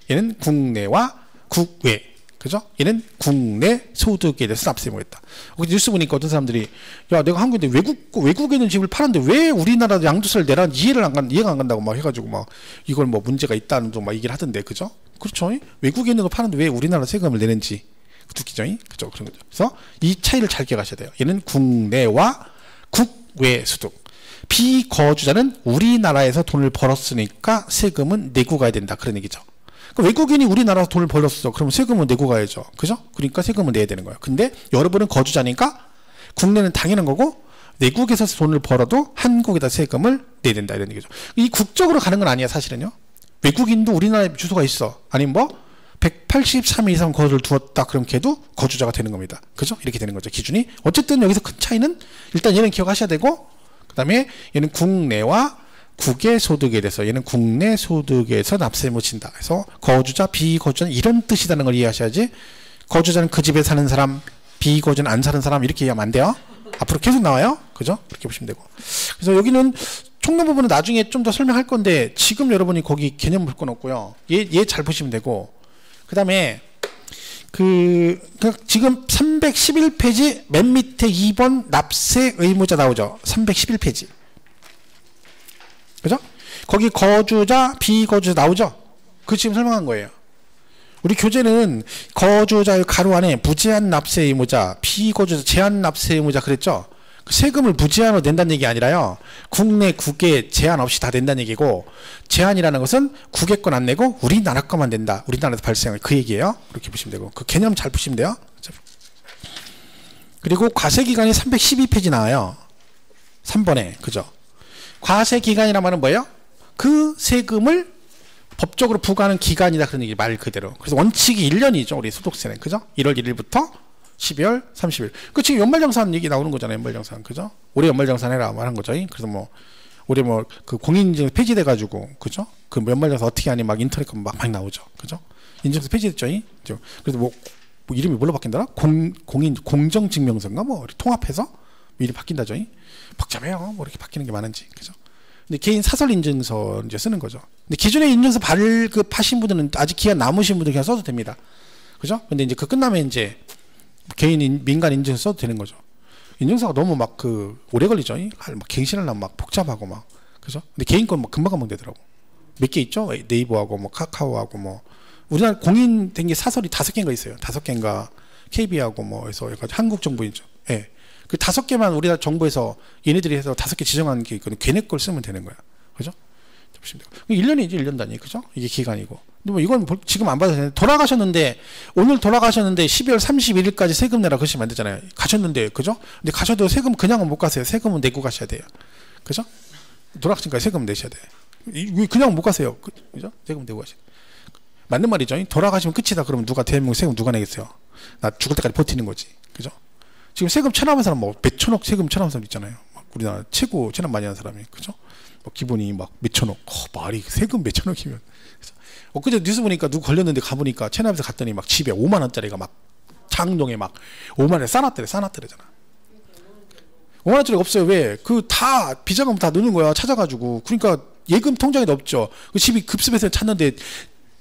얘는 국내와 국외. 그죠? 얘는 국내 소득에 대해서 납세 의무겠다. 뉴스 보니까 어떤 사람들이 야 내가 한국인데 외국에 있는 집을 팔았는데 왜 우리나라 양도세를 내라 이해가 안 간다고 막 해가지고 막 이걸 뭐 문제가 있다는 둥 막 얘기를 하던데 그죠? 그렇죠? 외국에 있는 거 파는데 왜 우리나라 세금을 내는지 듣기죠? 그죠? 그런 거죠. 그래서 이 차이를 잘 기억하셔야 돼요. 얘는 국내와 국외 소득. 비거주자는 우리나라에서 돈을 벌었으니까 세금은 내고 가야 된다 그런 얘기죠. 외국인이 우리나라에서 돈을 벌었어. 그러면 세금은 내고 가야죠. 그죠? 그러니까 세금은 내야 되는 거예요. 근데 여러분은 거주자니까 국내는 당연한 거고 외국에서 돈을 벌어도 한국에다 세금을 내야 된다 이런 얘기죠. 이 국적으로 가는 건 아니야 사실은요. 외국인도 우리나라에 주소가 있어. 아니면 뭐 183일 이상 거주를 두었다 그럼 걔도 거주자가 되는 겁니다. 그죠? 이렇게 되는 거죠. 기준이. 어쨌든 여기서 큰 차이는 일단 얘는 기억하셔야 되고 그 다음에 얘는 국내와 국외 소득에 대해서 얘는 국내 소득에서 납세 의무 진다. 그래서 거주자, 비거주자는 이런 뜻이라는 걸 이해하셔야지 거주자는 그 집에 사는 사람, 비거주는 안 사는 사람 이렇게 이해하면 안 돼요. 앞으로 계속 나와요. 그죠? 그렇게 보시면 되고. 그래서 여기는 총론 부분은 나중에 좀 더 설명할 건데 지금 여러분이 거기 개념 볼 건 없고요. 얘 잘 보시면 되고 그 다음에 지금 311페이지 맨 밑에 2번 납세 의무자 나오죠. 311페이지. 그죠? 거기 거주자, 비거주자 나오죠? 그 지금 설명한 거예요. 우리 교재는 거주자의 가로 안에 무제한 납세 의무자, 비거주자 제한 납세 의무자 그랬죠? 세금을 무제한으로 낸다는 얘기 아니라요. 국내, 국외 제한 없이 다 낸다는 얘기고 제한이라는 것은 국외 건 안 내고 우리나라 거만 낸다. 우리나라에서 발생할 그 얘기예요. 그렇게 보시면 되고 그 개념 잘 보시면 돼요. 그리고 과세기간이 312페이지 나와요. 3번에. 그죠? 과세기간이란 말은 뭐예요? 그 세금을 법적으로 부과하는 기간이다. 그런 얘기 말 그대로. 그래서 원칙이 1년이죠. 우리 소득세는. 그죠? 1월 1일부터 12월 30일. 그 지금 연말정산 얘기 나오는 거잖아요. 연말정산. 그죠? 올해 연말정산 해라 말한 거죠. 그래서 뭐 올해 뭐 그 공인인증 폐지돼 가지고 그죠? 그 연말정산 어떻게 하니 막 인터넷 막 많이 나오죠. 그죠? 인증서 폐지됐죠. 그래서 뭐 이름이 뭘로 바뀐다나? 공정증명서인가 뭐 통합해서 이름이 바뀐다죠. 복잡해요. 뭐 이렇게 바뀌는 게 많은지. 그죠? 근데 개인 사설 인증서 이제 쓰는 거죠. 근데 기존의 인증서 발급하신 분들은 아직 기한 남으신 분들 그냥 써도 됩니다. 그죠? 근데 이제 그 끝나면 이제 개인 민간 인증서 써도 되는 거죠. 인증서가 너무 막 오래 걸리죠. 막 갱신하려면 막 복잡하고 막 그죠? 근데 개인 건 막 금방 되더라고. 몇 개 있죠? 네이버하고 뭐 카카오하고 뭐 우리나라 공인된 게 사설이 5개인가 있어요. 5개인가 KB하고 뭐 해서 한국 정부인죠. 예. 그 5개만 우리나라 정부에서 얘네들이 해서 5개 지정한 게 있거든요. 걔네 걸 쓰면 되는 거야. 그죠? 보시면 돼요. 1년이지 1년 단위. 그죠? 이게 기간이고. 근데 뭐 이건 지금 안 받아도 되는데 돌아가셨는데 오늘 돌아가셨는데 12월 31일까지 세금 내라 그러시면 안 되잖아요. 가셨는데 그죠? 근데 가셔도 세금 그냥은 못 가세요. 세금은 내고 가셔야 돼요. 그죠? 돌아가시니까 세금 내셔야 돼요. 그냥 못 가세요. 그죠? 세금 내고 가셔야 돼요. 맞는 말이죠. 돌아가시면 끝이다. 그러면 누가 대한민국 세금 누가 내겠어요? 나 죽을 때까지 버티는 거지. 그죠? 지금 세금 체납한 사람 뭐 몇천억 세금 체납한 사람 있잖아요. 막 우리나라 최고 체납 많이 하는 사람이. 그죠? 뭐 기본이 막 몇천억. 말이 세금 몇천억이면. 엊그제 뉴스 보니까 누구 걸렸는데 가보니까 체납에서 갔더니 막 집에 5만 원짜리가 막 장동에 막 5만 원에 싸놨더래잖아. 5만 원짜리가 없어요. 왜? 다 비자금 다 넣는 거야. 찾아가지고. 그러니까 예금 통장에도 없죠. 그 집이 급습해서 찾는데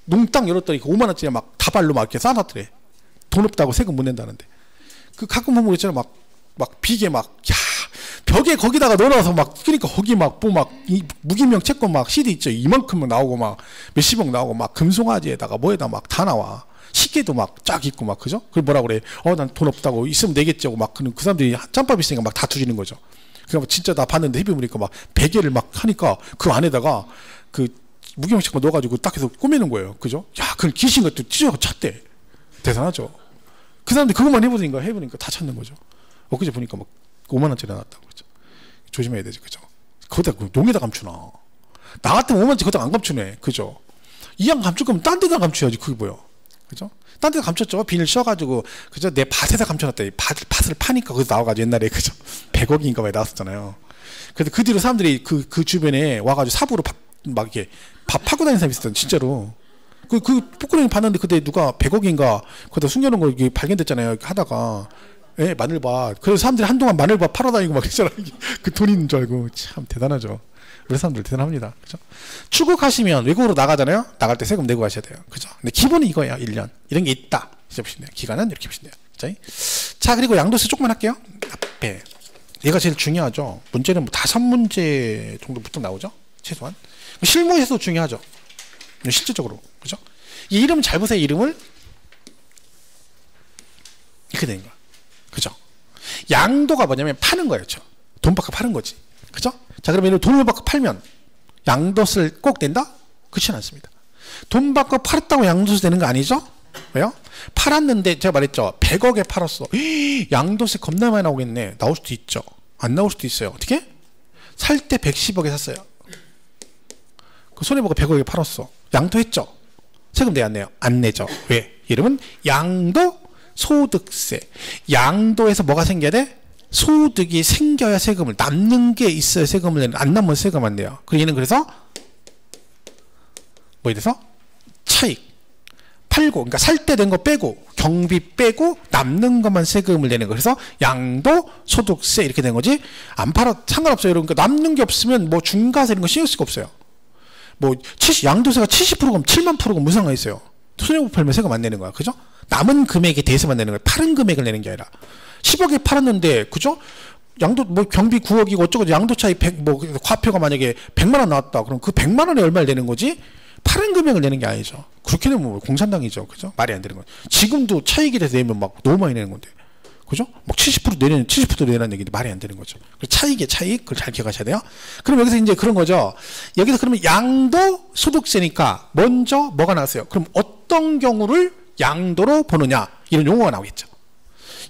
농땅 열었더니 5만 원짜리 막 다발로 막 이렇게 싸놨더래. 돈 없다고 세금 못 낸다는데. 가끔 보면 있잖아. 막 비계 막 야 벽에 거기다가 넣어놔서 막 그러니까 거기 막 뭐 막 무기명 채권 막 CD 있죠. 이만큼 나오고 막 몇십억 나오고 막 금송아지에다가 뭐에다 막 다 나와. 시계도 막 쫙 있고 막 그죠? 그걸 뭐라 그래? 난 돈 없다고 있으면 내겠지 하고 막 그 사람들이 짬밥 있으니까 막 다 투지는 거죠. 그러니까 진짜 나 봤는데 헤비 보니까 막 베개를 막 하니까 그 안에다가 그 무기명 채권 넣어가지고 딱 해서 꾸미는 거예요. 그죠? 야, 그걸 귀신 것도 찢어서 찾대. 대단하죠. 그 사람들이 그것만 해보니까 다 찾는 거죠. 엊그제 보니까 막 5만 원짜리 나왔다고 그랬죠. 조심해야 되지, 그죠? 거기다 농에다 감추나. 나 같으면 5만 원짜리 거기다 안 감추네, 그죠? 이왕 감출 거면 딴 데다 감춰야지, 그게 뭐야, 그죠? 딴 데다 감췄죠. 비닐 씌워가지고, 그죠? 내 밭에다 감춰놨다. 밭을 파니까 거기서 나와가지고 옛날에, 그죠? 100억인가 봐 나왔었잖아요. 그래서 그 뒤로 사람들이 그 주변에 와가지고 삽으로 막 이렇게 밥 파고 다니는 사람이 있었던 진짜로. 그 포크레인 봤는데 그때 누가 100억인가 거기다 숨겨놓은 거 이게 발견됐잖아요. 하다가. 예, 마늘밭. 그래서 사람들이 한동안 마늘밭 팔아다니고 막 그랬잖아요. 그 돈 있는 줄 알고. 참 대단하죠. 우리 사람들 대단합니다. 그죠? 출국하시면 외국으로 나가잖아요. 나갈 때 세금 내고 가셔야 돼요. 그죠? 근데 기본이 이거예요. 1년. 이런 게 있다. 이제 보시면 돼요. 기간은 이렇게 보시면 돼요. 자, 그리고 양도세 조금만 할게요. 앞에. 얘가 제일 중요하죠. 문제는 뭐 5문제 정도 부터 나오죠. 최소한. 실무에서도 중요하죠. 실질적으로. 그죠? 이 이름 잘 보세요. 이름을. 이렇게 되는 거야. 그죠? 양도가 뭐냐면 파는 거예요. 그렇죠? 돈 받고 파는 거지. 그죠? 자, 그러면 돈을 받고 팔면 양도세를 꼭 낸다? 그렇지는 않습니다. 돈 받고 팔았다고 양도세 내는 거 아니죠? 왜요? 팔았는데 제가 말했죠. 100억에 팔았어. 양도세 겁나 많이 나오겠네. 나올 수도 있죠. 안 나올 수도 있어요. 어떻게? 살 때 110억에 샀어요. 그 손해보고 100억에 팔았어. 양도했죠? 세금 내야 안 내요? 안 내죠. 왜? 이름은 양도소득세. 양도에서 뭐가 생겨야 돼? 소득이 생겨야 세금을, 남는 게 있어야 세금을 내는, 안 남으면 세금 안 내요. 얘는 그래서 뭐 이래서 차익 팔고, 그러니까 살 때 된 거 빼고 경비 빼고 남는 것만 세금을 내는 거. 그래서 양도소득세 이렇게 된 거지. 안 팔아 상관없어요. 그러니까 남는 게 없으면 뭐 중과세 이런 거 신경 쓸 거 없어요. 뭐 양도세가 70%면 7만 프로가 무슨 상관 있어요. 손해보고 팔면 세금 안 내는 거야. 그죠? 남은 금액에 대해서만 내는 거야. 파는 금액을 내는 게 아니라. 10억에 팔았는데, 그죠? 양도, 뭐, 경비 9억이고 어쩌고, 양도 차이 100, 뭐, 과표가 만약에 100만 원 나왔다. 그럼 그 100만 원에 얼마를 내는 거지? 파는 금액을 내는 게 아니죠. 그렇게 되면 뭐 공산당이죠. 그죠? 말이 안 되는 거예요. 지금도 차익에 대해서 내면 막 너무 많이 내는 건데. 그죠? 막 70% 내는, 70% 내라는 얘기인데 말이 안 되는 거죠. 차익의 차익, 그걸 잘 기억하셔야 돼요. 그럼 여기서 이제 그런 거죠. 여기서 그러면 양도소득세니까 먼저 뭐가 나왔어요? 그럼 어떤 경우를 양도로 보느냐? 이런 용어가 나오겠죠.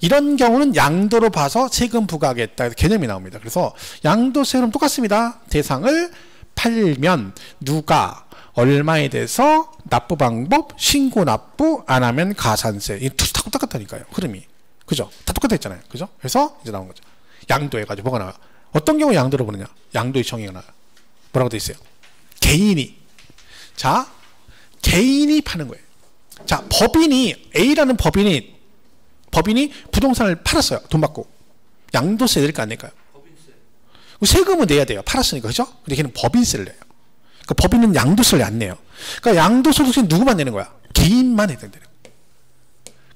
이런 경우는 양도로 봐서 세금 부과하겠다 개념이 나옵니다. 그래서 양도세는 똑같습니다. 대상을 팔면 누가 얼마에 대해서 납부 방법, 신고 납부 안 하면 가산세. 이 다 똑같다니까요. 흐름이. 그죠? 다 똑같아 있잖아요. 그죠? 그래서 이제 나온 거죠. 양도해가지고 뭐가 나와요? 어떤 경우 양도로 보느냐? 양도의 정의가 나와요. 뭐라고 돼 있어요? 개인이. 자, 개인이 파는 거예요. 자, 법인이, A라는 법인이 부동산을 팔았어요. 돈 받고. 양도세 낼까 안 낼까요? 법인세. 세금은 내야 돼요. 팔았으니까. 그죠? 근데 걔는 법인세를 내요. 그러니까 법인은 양도세를 안 내요. 그러니까 양도소득세는 누구만 내는 거야? 개인만 해야 된다는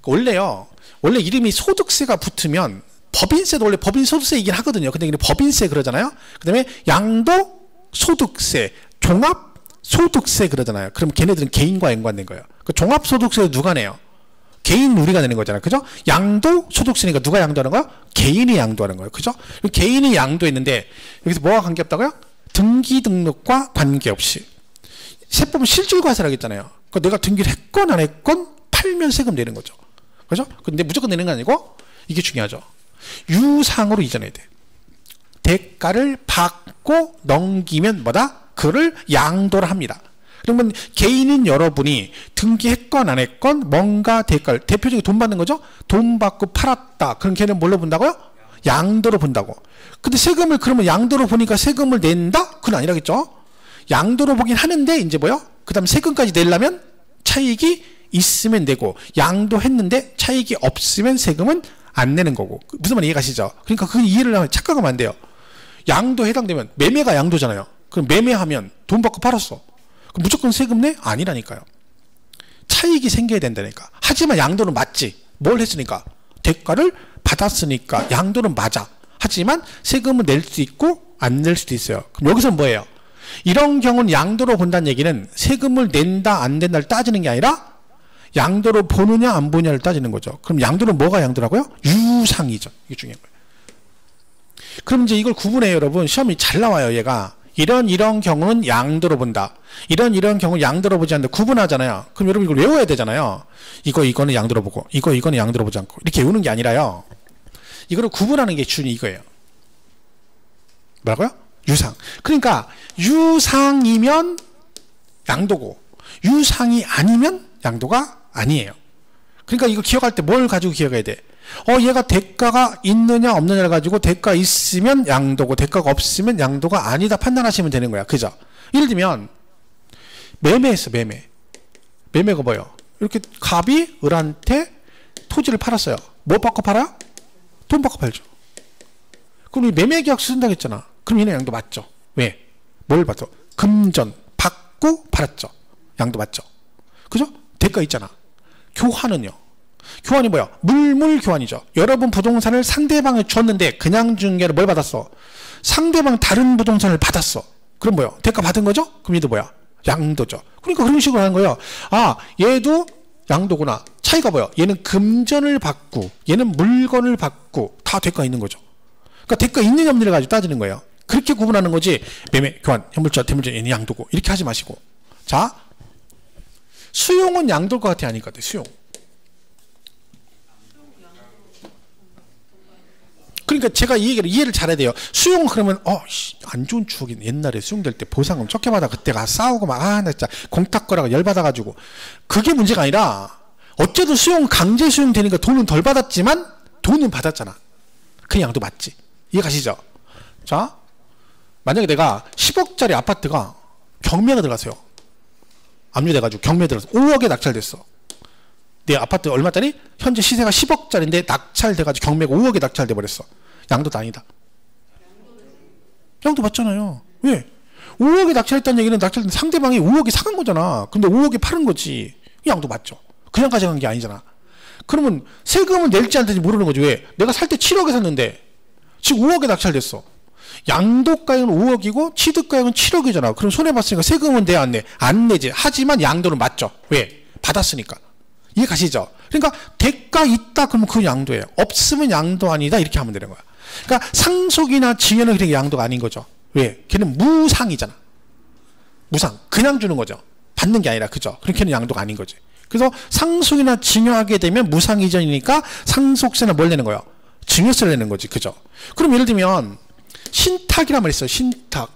거예요. 원래 이름이 소득세가 붙으면 법인세도 원래 법인소득세이긴 하거든요. 근데 법인세 그러잖아요. 그 다음에 양도소득세, 종합소득세 그러잖아요. 그럼 걔네들은 개인과 연관된 거예요. 그 종합소득세 누가 내요? 개인 우리가 내는 거잖아요. 그죠? 양도소득세니까 누가 양도하는 거야? 개인이 양도하는 거예요. 그죠? 개인이 양도했는데 여기서 뭐가 관계없다고요? 등기 등록과 관계없이. 세법은 실질과세라고 했잖아요. 그러니까 내가 등기를 했건 안 했건 팔면 세금 내는 거죠. 그죠? 근데 무조건 내는 건 아니고 이게 중요하죠. 유상으로 이전해야 돼. 대가를 받고 넘기면 뭐다? 그를 양도를 합니다. 그러면 개인인 여러분이 등기했건 안 했건 뭔가 대가를, 대표적인 돈 받는 거죠? 돈 받고 팔았다. 그럼 걔는 뭘로 본다고요? 양도로 본다고. 근데 세금을 그러면 양도로 보니까 세금을 낸다? 그건 아니라겠죠? 양도로 보긴 하는데 이제 뭐요? 그 다음 세금까지 내려면 차익이 있으면 내고, 양도했는데 차익이 없으면 세금은 안 내는 거고. 무슨 말 이해가시죠? 그러니까 그 이해를 하면 착각하면 안 돼요. 양도에 해당되면 매매가 양도잖아요. 그럼 매매하면 돈 받고 팔았어. 그럼 무조건 세금 내? 아니라니까요. 차익이 생겨야 된다니까. 하지만 양도는 맞지. 뭘 했으니까? 대가를 받았으니까 양도는 맞아. 하지만 세금은 낼 수 있고 안 낼 수도 있어요. 그럼 여기서 뭐예요? 이런 경우는 양도로 본다는 얘기는 세금을 낸다 안 낸다를 따지는 게 아니라 양도로 보느냐 안 보느냐를 따지는 거죠. 그럼 양도는 뭐가 양도라고요? 유상이죠. 이게 중요한 거예요. 그럼 이제 이걸 구분해요. 여러분 시험이 잘 나와요. 얘가 이런 경우는 양도로 본다. 이런 경우 양도로 보지 않는다. 구분하잖아요. 그럼 여러분 이걸 외워야 되잖아요. 이거는 양도로 보고 이거는 양도로 보지 않고 이렇게 외우는 게 아니라요. 이거를 구분하는 게 주는 이거예요. 뭐라고요? 유상. 그러니까 유상이면 양도고 유상이 아니면 양도가 아니에요. 그러니까 이거 기억할 때 뭘 가지고 기억해야 돼? 얘가 대가가 있느냐 없느냐를 가지고 대가 있으면 양도고 대가가 없으면 양도가 아니다 판단하시면 되는 거야. 그죠? 예를 들면 매매했어. 매매가 뭐예요? 이렇게 갑이 을한테 토지를 팔았어요. 뭐 받고 팔아요? 돈 받고 팔죠. 그럼 이 매매계약서 쓴다고 했잖아. 그럼 얘는 양도 맞죠. 왜? 뭘 받죠? 금전 받고 팔았죠. 양도 맞죠. 그죠? 대가 있잖아. 교환은요. 교환이 뭐야? 물물 교환이죠. 여러분 부동산을 상대방에 줬는데 그냥 준 게 아니라 뭘 받았어? 상대방 다른 부동산을 받았어. 그럼 뭐야? 대가 받은 거죠? 그럼 얘도 뭐야? 양도죠. 그러니까 그런 식으로 하는 거예요. 아, 얘도 양도구나. 차이가 뭐야? 얘는 금전을 받고 얘는 물건을 받고 다 대가 있는 거죠. 그러니까 대가 있는 없느냐를 가지고 따지는 거예요. 그렇게 구분하는 거지. 매매, 교환, 현물자, 대물자, 얘는 양도고 이렇게 하지 마시고. 자, 수용은 양도일 것 같아, 아닐 것 같아? 수용. 그러니까 제가 이 얘기를 이해를 잘해야 돼요. 수용 그러면 안 좋은 추억이 옛날에 수용될 때 보상금 적게 받아 그때가 싸우고 막 나 진짜 공탁거라고 열받아가지고 그게 문제가 아니라 어쨌든 수용 강제 수용 되니까 돈은 덜 받았지만 돈은 받았잖아. 그 양도 맞지. 이해 가시죠? 자, 만약에 내가 10억짜리 아파트가 경매가 들어갔어요. 압류돼가지고 경매 들어서 5억에 낙찰됐어. 내 아파트 얼마짜리? 현재 시세가 10억짜리인데 낙찰돼가지고 경매가 5억에 낙찰돼 버렸어. 양도도 아니다. 양도 받잖아요. 왜? 5억에 낙찰했다는 얘기는 낙찰된 상대방이 5억에 사간 거잖아. 근데 5억에 팔은 거지. 양도 맞죠. 그냥 가져간 게 아니잖아. 그러면 세금을 낼지 안 될지 모르는 거지. 왜? 내가 살 때 7억에 샀는데 지금 5억에 낙찰됐어. 양도가액은 5억이고 취득가액은 7억이잖아. 그럼 손해봤으니까 세금은 내 안 내? 안 내지. 하지만 양도는 맞죠. 왜? 받았으니까. 이해 가시죠? 그러니까 대가 있다 그러면 그건 양도예요. 없으면 양도 아니다 이렇게 하면 되는 거야. 그러니까 상속이나 증여는 그렇게 양도가 아닌 거죠. 왜? 걔는 무상이잖아. 무상. 그냥 주는 거죠. 받는 게 아니라 그죠? 그렇게는 양도가 아닌 거지. 그래서 상속이나 증여하게 되면 무상 이전이니까 상속세는 뭘 내는 거예요? 증여세를 내는 거지. 그죠? 그럼 예를 들면 신탁이란 말 있어요. 신탁.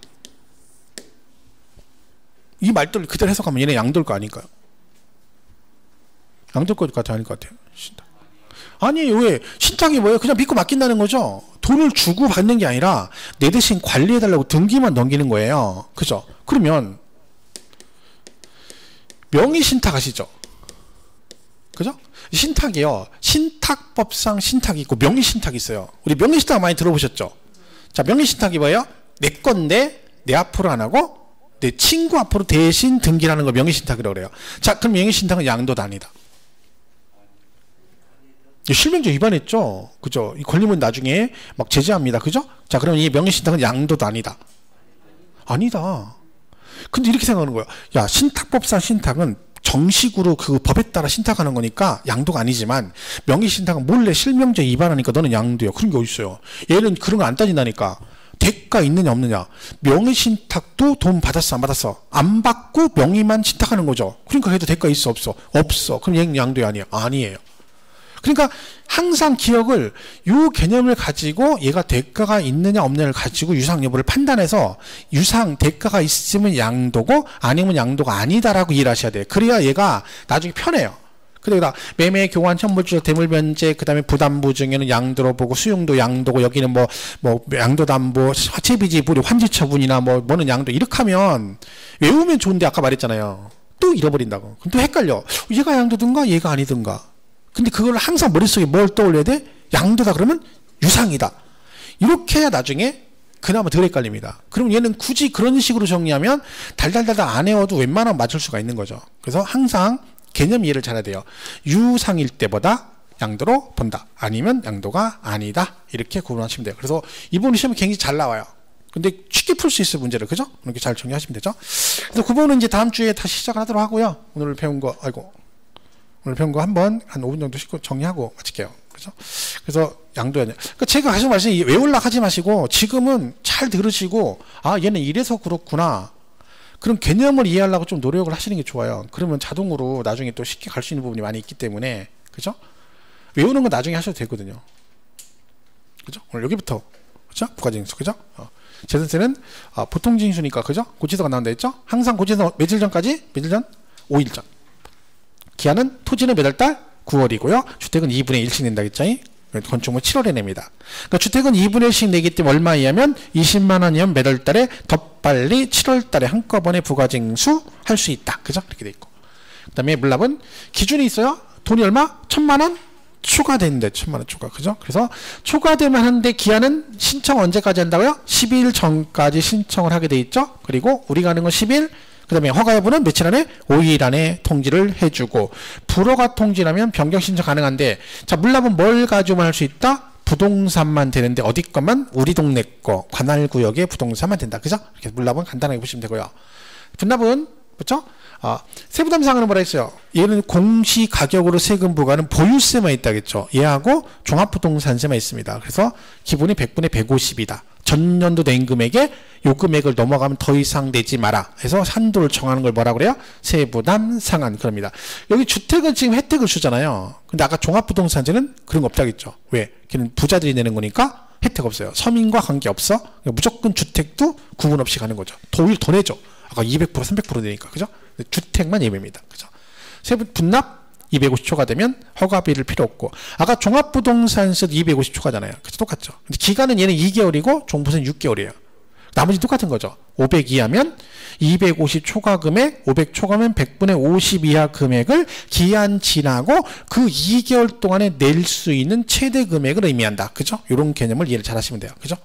이 말들 그대로 해석하면 얘네 양도일 거 아닐까요? 양도일 것 같아, 아닐 것 같아요? 신탁. 아니, 왜? 신탁이 뭐예요? 그냥 믿고 맡긴다는 거죠. 돈을 주고 받는 게 아니라 내 대신 관리해달라고 등기만 넘기는 거예요. 그죠? 그러면 명의신탁 아시죠? 그죠? 신탁이요. 신탁법상 신탁이 있고 명의신탁이 있어요. 우리 명의신탁 많이 들어보셨죠? 자, 명의신탁이 뭐예요? 내 건데 내 앞으로 안 하고 내 친구 앞으로 대신 등기를 하는 걸 명의신탁이라고 그래요. 자, 그럼 명의신탁은 양도도 아니다. 실명제 위반했죠? 그죠? 이 걸리면 나중에 막 제재합니다. 그죠? 자, 그럼 이 명의신탁은 양도도 아니다. 아니다. 근데 이렇게 생각하는 거야. 야, 신탁법상 신탁은 정식으로 그 법에 따라 신탁하는 거니까 양도가 아니지만 명의신탁은 몰래 실명제 위반하니까 너는 양도야. 그런 게 어딨어요. 얘는 그런 거 안 따진다니까. 대가 있느냐 없느냐. 명의신탁도 돈 받았어 안 받았어? 안 받고 명의만 신탁하는 거죠. 그러니까 걔도 대가 있어 없어? 없어. 그럼 얘는 양도야 아니야? 아니에요. 그러니까 항상 기억을 이 개념을 가지고 얘가 대가가 있느냐 없느냐를 가지고 유상 여부를 판단해서 유상 대가가 있으면 양도고 아니면 양도가 아니다라고 이해를 하셔야 돼요. 그래야 얘가 나중에 편해요. 그러다 매매, 교환, 현물주택, 대물변제, 그 다음에 부담부 증여는 양도로 보고 수용도 양도고 여기는 뭐 양도담보, 화채비지, 무료, 환지처분이나 뭐는 양도 이렇게 하면 외우면 좋은데 아까 말했잖아요. 또 잃어버린다고. 그럼 또 헷갈려. 얘가 양도든가 얘가 아니든가. 근데 그걸 항상 머릿속에 뭘 떠올려야 돼? 양도다 그러면 유상이다. 이렇게 해야 나중에 그나마 덜 헷갈립니다. 그럼 얘는 굳이 그런 식으로 정리하면 달달달달 안 외워도 웬만하면 맞출 수가 있는 거죠. 그래서 항상 개념 이해를 잘해야 돼요. 유상일 때보다 양도로 본다. 아니면 양도가 아니다. 이렇게 구분하시면 돼요. 그래서 이번 시험이 굉장히 잘 나와요. 근데 쉽게 풀 수 있을 문제를 그죠? 이렇게 잘 정리하시면 되죠. 그래서 9번은 이제 다음 주에 다시 시작을 하도록 하고요. 오늘 배운 거 한번 한 5분 정도 씻고 정리하고 마칠게요. 그죠? 그래서 양도였냐. 그러니까 제가 하신 말씀이 외우려고 하지 마시고 지금은 잘 들으시고 아 얘는 이래서 그렇구나. 그런 개념을 이해하려고 좀 노력을 하시는 게 좋아요. 그러면 자동으로 나중에 또 쉽게 갈 수 있는 부분이 많이 있기 때문에 그죠? 외우는 건 나중에 하셔도 되거든요. 그죠? 오늘 여기부터 그죠? 부가징수 그죠? 재산세는 보통징수니까 그죠? 고지서가 나온다 했죠? 항상 고지서 며칠 전까지? 며칠 전? 5일 전. 기한은 토지는 몇 월 달? 9월이고요. 주택은 2분의 1씩 낸다 했죠? 건축물 7월에 냅니다. 그러니까 주택은 2분의 1씩 내기 때문에 얼마이냐면 20만 원이면 몇 월 달에 더 빨리 7월 달에 한꺼번에 부가징수 할 수 있다. 그죠? 이렇게 돼 있고. 그 다음에 물납은 기준이 있어요. 돈이 얼마? 1,000만 원? 추가된대. 1,000만 원 추가. 그죠? 그래서 추가되면 하는데 기한은 신청 언제까지 한다고요? 10일 전까지 신청을 하게 돼 있죠? 그리고 우리가 하는 건 10일 그 다음에 허가 여부는 며칠 안에 5일 안에 통지를 해주고, 불허가 통지라면 변경 신청 가능한데, 자, 물납은 뭘 가지고만 할 수 있다? 부동산만 되는데 어디 것만? 우리 동네 거 관할구역의 부동산만 된다. 그죠? 이렇게 물납은 간단하게 보시면 되고요. 분납은 그렇죠? 세부담사항은 뭐라 했어요? 얘는 공시가격으로 세금 부과는 보유세만 있다겠죠. 얘하고 종합부동산세만 있습니다. 그래서 기본이 100분의 150이다. 전년도 낸 금액에 요 금액을 넘어가면 더 이상 내지 마라 해서 한도를 정하는 걸 뭐라 그래요? 세부담 상한. 그럽니다. 여기 주택은 지금 혜택을 주잖아요. 근데 아까 종합부동산세는 그런 거 없다겠죠. 왜? 걔는 부자들이 내는 거니까 혜택 없어요. 서민과 관계없어. 무조건 주택도 구분 없이 가는 거죠. 오히려 더 내죠. 아까 200% 300% 내니까. 그죠? 주택만 예외입니다. 그죠? 세부 분납 250초가 되면 허가비를 필요 없고, 아까 종합부동산세 250초가잖아요. 그죠? 똑같죠. 근데 기간은 얘는 2개월이고 종부세는 6개월이에요. 나머지 똑같은 거죠. 500 이하면 250 초과 금액, 500 초과면 100분의 50 이하 금액을 기한 지나고 그 2개월 동안에 낼 수 있는 최대 금액을 의미한다. 그죠? 이런 개념을 이해를 잘 하시면 돼요. 그죠?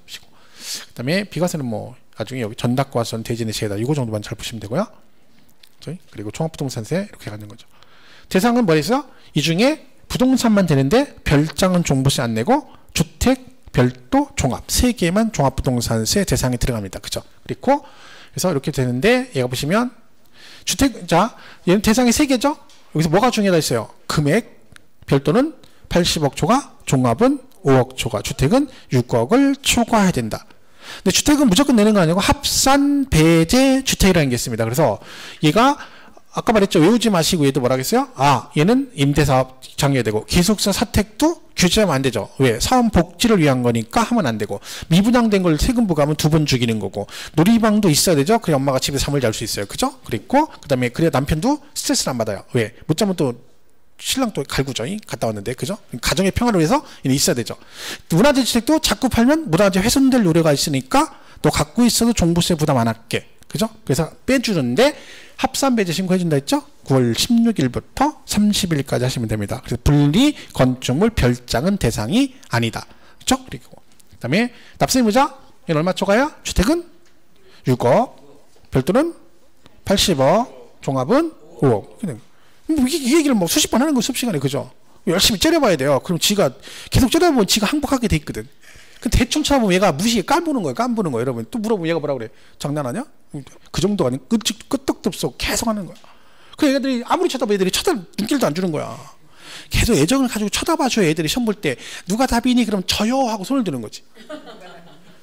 그 다음에 비과세는 뭐 나중에 여기 전납과세는 대진의 세다. 이거 정도만 잘 보시면 되고요. 그리고 종합부동산세 이렇게 가는 거죠. 대상은 뭐였어요? 이 중에 부동산만 되는데 별장은 종부세 안 내고 주택, 별도, 종합 3개만 종합부동산세 대상에 들어갑니다. 그죠? 그리고 그래서 이렇게 되는데 얘가 보시면 주택, 자 얘는 대상이 3개죠? 여기서 뭐가 중요하다 했어요? 금액, 별도는 80억 초과, 종합은 5억 초과, 주택은 6억을 초과해야 된다. 근데 주택은 무조건 내는 거 아니고 합산 배제 주택이라는 게 있습니다. 그래서 얘가 아까 말했죠. 외우지 마시고 얘도 뭐라 하겠어요? 얘는 임대사업 장려되고 기숙사 사택도 규제하면 안 되죠. 왜? 사원 복지를 위한 거니까 하면 안 되고, 미분양된 걸 세금 부과하면 2번 죽이는 거고, 놀이방도 있어야 되죠. 그래야 엄마가 집에 잠을 잘 수 있어요. 그죠? 그리고 그 다음에 그래야 남편도 스트레스를 안 받아요. 왜? 못 자면 또 신랑 또 갈구죠. 갔다 왔는데. 그죠? 가정의 평화를 위해서 있어야 되죠. 문화재 주택도 자꾸 팔면 문화재 훼손될 우려가 있으니까 너 갖고 있어도 종부세 부담 안 할게. 그죠? 그래서 빼주는데 합산 배제 신고해준다 했죠? 9월 16일부터 30일까지 하시면 됩니다. 그래서 분리 건축물 별장은 대상이 아니다. 그죠? 그리고 그 다음에 납세의무자 얘는 얼마 초과야? 주택은 6억, 별도는 80억, 종합은 5억. 이 얘기를 뭐 수십 번 하는 거 수업 시간에. 그죠? 열심히 째려봐야 돼요. 그럼 지가 계속 째려보면 지가 항복하게 돼 있거든. 그 대충 쳐다보면 얘가 무시해 깐보는 거예요. 깐보는 거예요. 여러분 또 물어보면 얘가 뭐라 그래? 장난하냐? 그 정도가 아니고 끄떡도 없어. 계속 하는 거야. 그 애들이 아무리 쳐다봐 애들이 눈길도 안 주는 거야. 계속 애정을 가지고 쳐다봐줘야 애들이 시험 볼 때 누가 답이니 그럼 저요 하고 손을 드는 거지.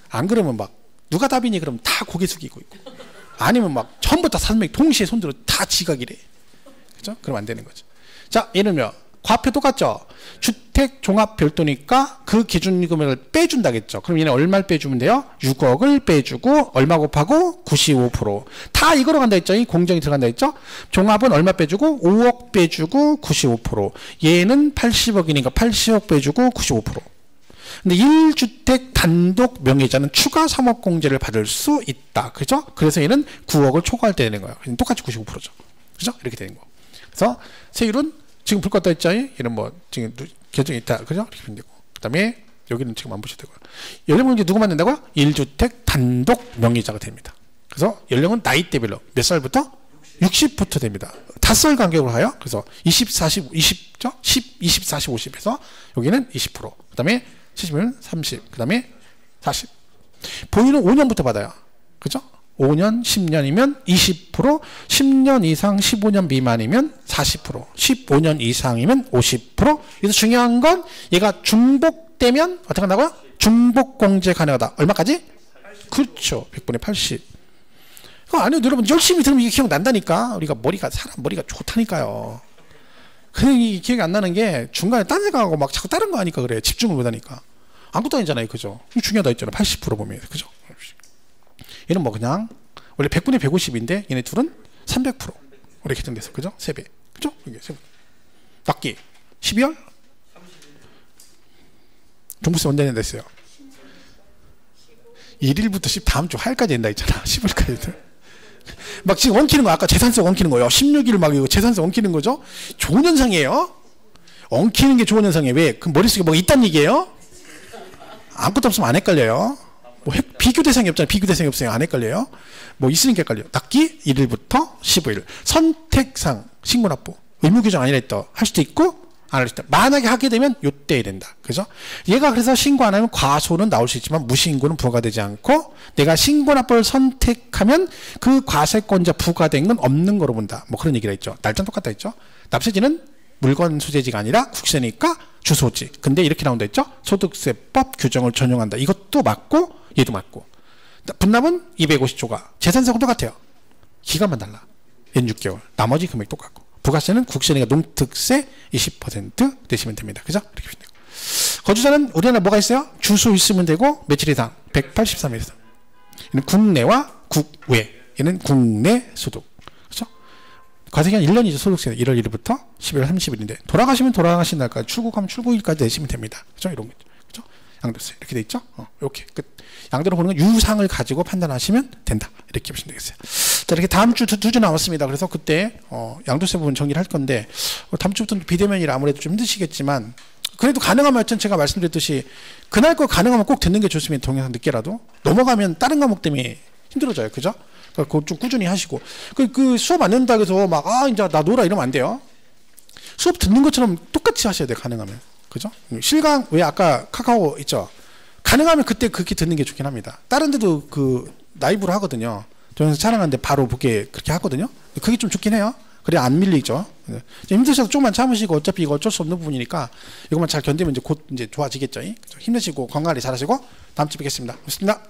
안 그러면 막 누가 답이니 그러면 다 고개 숙이고 있고, 아니면 막 전부 다 3명 동시에 손 들어 다 지각이래. 그죠? 그럼 안 되는 거죠. 자, 얘는요. 과표 똑같죠? 주택 종합 별도니까 그 기준 금액을 빼준다겠죠. 그럼 얘는 얼마를 빼주면 돼요? 6억을 빼주고 얼마 곱하고 95%. 다 이거로 간다 했죠? 이 공정이 들어간다 했죠? 종합은 얼마 빼주고 5억 빼주고 95%. 얘는 80억이니까 80억 빼주고 95%. 근데 1주택 단독 명의자는 추가 3억 공제를 받을 수 있다. 그죠? 그래서 얘는 9억을 초과할 때 되는 거예요. 똑같이 95%죠. 그죠? 이렇게 되는 거. 그래서 세율은 지금 불 껐다 했죠? 얘는 뭐 지금 결정이 있다. 그죠? 이렇게 되면 되고. 그 다음에 여기는 지금 안 보셔도 되고요. 연령은 이제 누구 만든다고요? 1주택 단독 명의자가 됩니다. 그래서 연령은 나이대별로 몇 살부터? 60부터 됩니다. 5살 간격으로 가요. 그래서 20, 40, 20죠? 10, 20, 40, 50에서 여기는 20%. 그 다음에 70은 30. 그 다음에 40. 보유는 5년부터 받아요. 그죠? 5년, 10년이면 20%, 10년 이상 15년 미만이면 40%, 15년 이상이면 50%. 그래서 중요한 건 얘가 중복되면 어떻게 한다고요? 중복공제 가능하다. 얼마까지? 80. 그렇죠. 100분의 80. 아니요, 여러분 열심히 들으면 이게 기억난다니까. 우리가 사람 머리가 좋다니까요. 근데 이 기억이 안 나는 게 중간에 딴 생각하고 막 자꾸 다른 거 하니까 그래. 집중을 못 하니까. 아무것도 아니잖아요. 그죠? 중요하다 했잖아요. 80% 보면. 그죠? 얘는 뭐 그냥 원래 100분의 150인데 얘네 둘은 300% 이렇게 정됐어. 그죠? 3배. 그죠? 이게 3배. 납기 12월? 종부세 언제 낸다 했어요? 1일부터 10 다음 주 화요일까지 낸다 했잖아. 10월까지. 막 지금 엉키는 거, 아까 재산세 엉키는 거예요. 16일 막 이거 재산세 엉키는 거죠? 좋은 현상이에요. 엉키는 게 좋은 현상이에요. 왜? 그 머릿속에 뭐가 있다는 얘기예요? 아무것도 없으면 안 헷갈려요. 뭐 비교 대상이 없잖아요. 비교 대상이 없어요. 안 헷갈려요. 뭐 있으니까 헷갈려요. 납기 1일부터 15일. 선택상 신고납부. 의무 규정 아니라 했다. 할 수도 있고 안 할 수도 있다. 만약에 하게 되면 요때 해야 된다. 그죠? 얘가 그래서 신고 안 하면 과소는 나올 수 있지만 무신고는 부과되지 않고 내가 신고납부를 선택하면 그 과세권자 부과된 건 없는 거로 본다. 뭐 그런 얘기를 했죠. 날짜는 똑같다 했죠. 납세지는 물건 소재지가 아니라 국세니까 주소지. 근데 이렇게 나온다 했죠. 소득세법 규정을 전용한다. 이것도 맞고 얘도 맞고. 분납은 250조가. 재산세하고 똑같아요. 기간만 달라. 얘는 6개월. 나머지 금액 똑같고. 부가세는 국세니까 농특세 20% 내시면 됩니다. 그죠? 이렇게 보시면 되고. 거주자는 우리나라 뭐가 있어요? 주소 있으면 되고 며칠 이상? 183일 이상. 얘는 국내와 국외. 얘는 국내 소득. 그죠? 과세기간 1년이죠. 소득세 1월 1일부터 11월 30일인데 돌아가시면 돌아가신 날까지 출국하면 출국일까지 내시면 됩니다. 그죠? 이런 거죠. 그죠? 양도세 이렇게 돼 있죠? 이렇게 끝. 양도로 보는 건 유상을 가지고 판단하시면 된다. 이렇게 보시면 되겠어요. 자, 이렇게 다음 주 두 주 남았습니다. 그래서 그때 양도세 부분 정리를 할 건데 다음 주부터는 비대면이라 아무래도 좀 힘드시겠지만 그래도 가능하면 제가 말씀드렸듯이 그날 거 가능하면 꼭 듣는 게 좋습니다. 동영상 늦게라도 넘어가면 다른 과목 때문에 힘들어져요. 그죠? 그거 좀 꾸준히 하시고 그 수업 안 된다고 해서 막 이제 나 놀아 이러면 안 돼요. 수업 듣는 것처럼 똑같이 하셔야 돼요. 가능하면. 그죠? 실강 왜 아까 카카오 있죠? 가능하면 그때 그렇게 듣는 게 좋긴 합니다. 다른 데도 그 라이브로 하거든요. 동영상 촬영하는데 바로 보게 그렇게 하거든요. 그게 좀 좋긴 해요. 그래 안 밀리죠. 힘드셔서 조금만 참으시고 어차피 이거 어쩔 수 없는 부분이니까 이것만 잘 견디면 이제 곧 이제 좋아지겠죠. 힘내시고 건강관리 잘하시고 다음 주에 뵙겠습니다. 고맙습니다.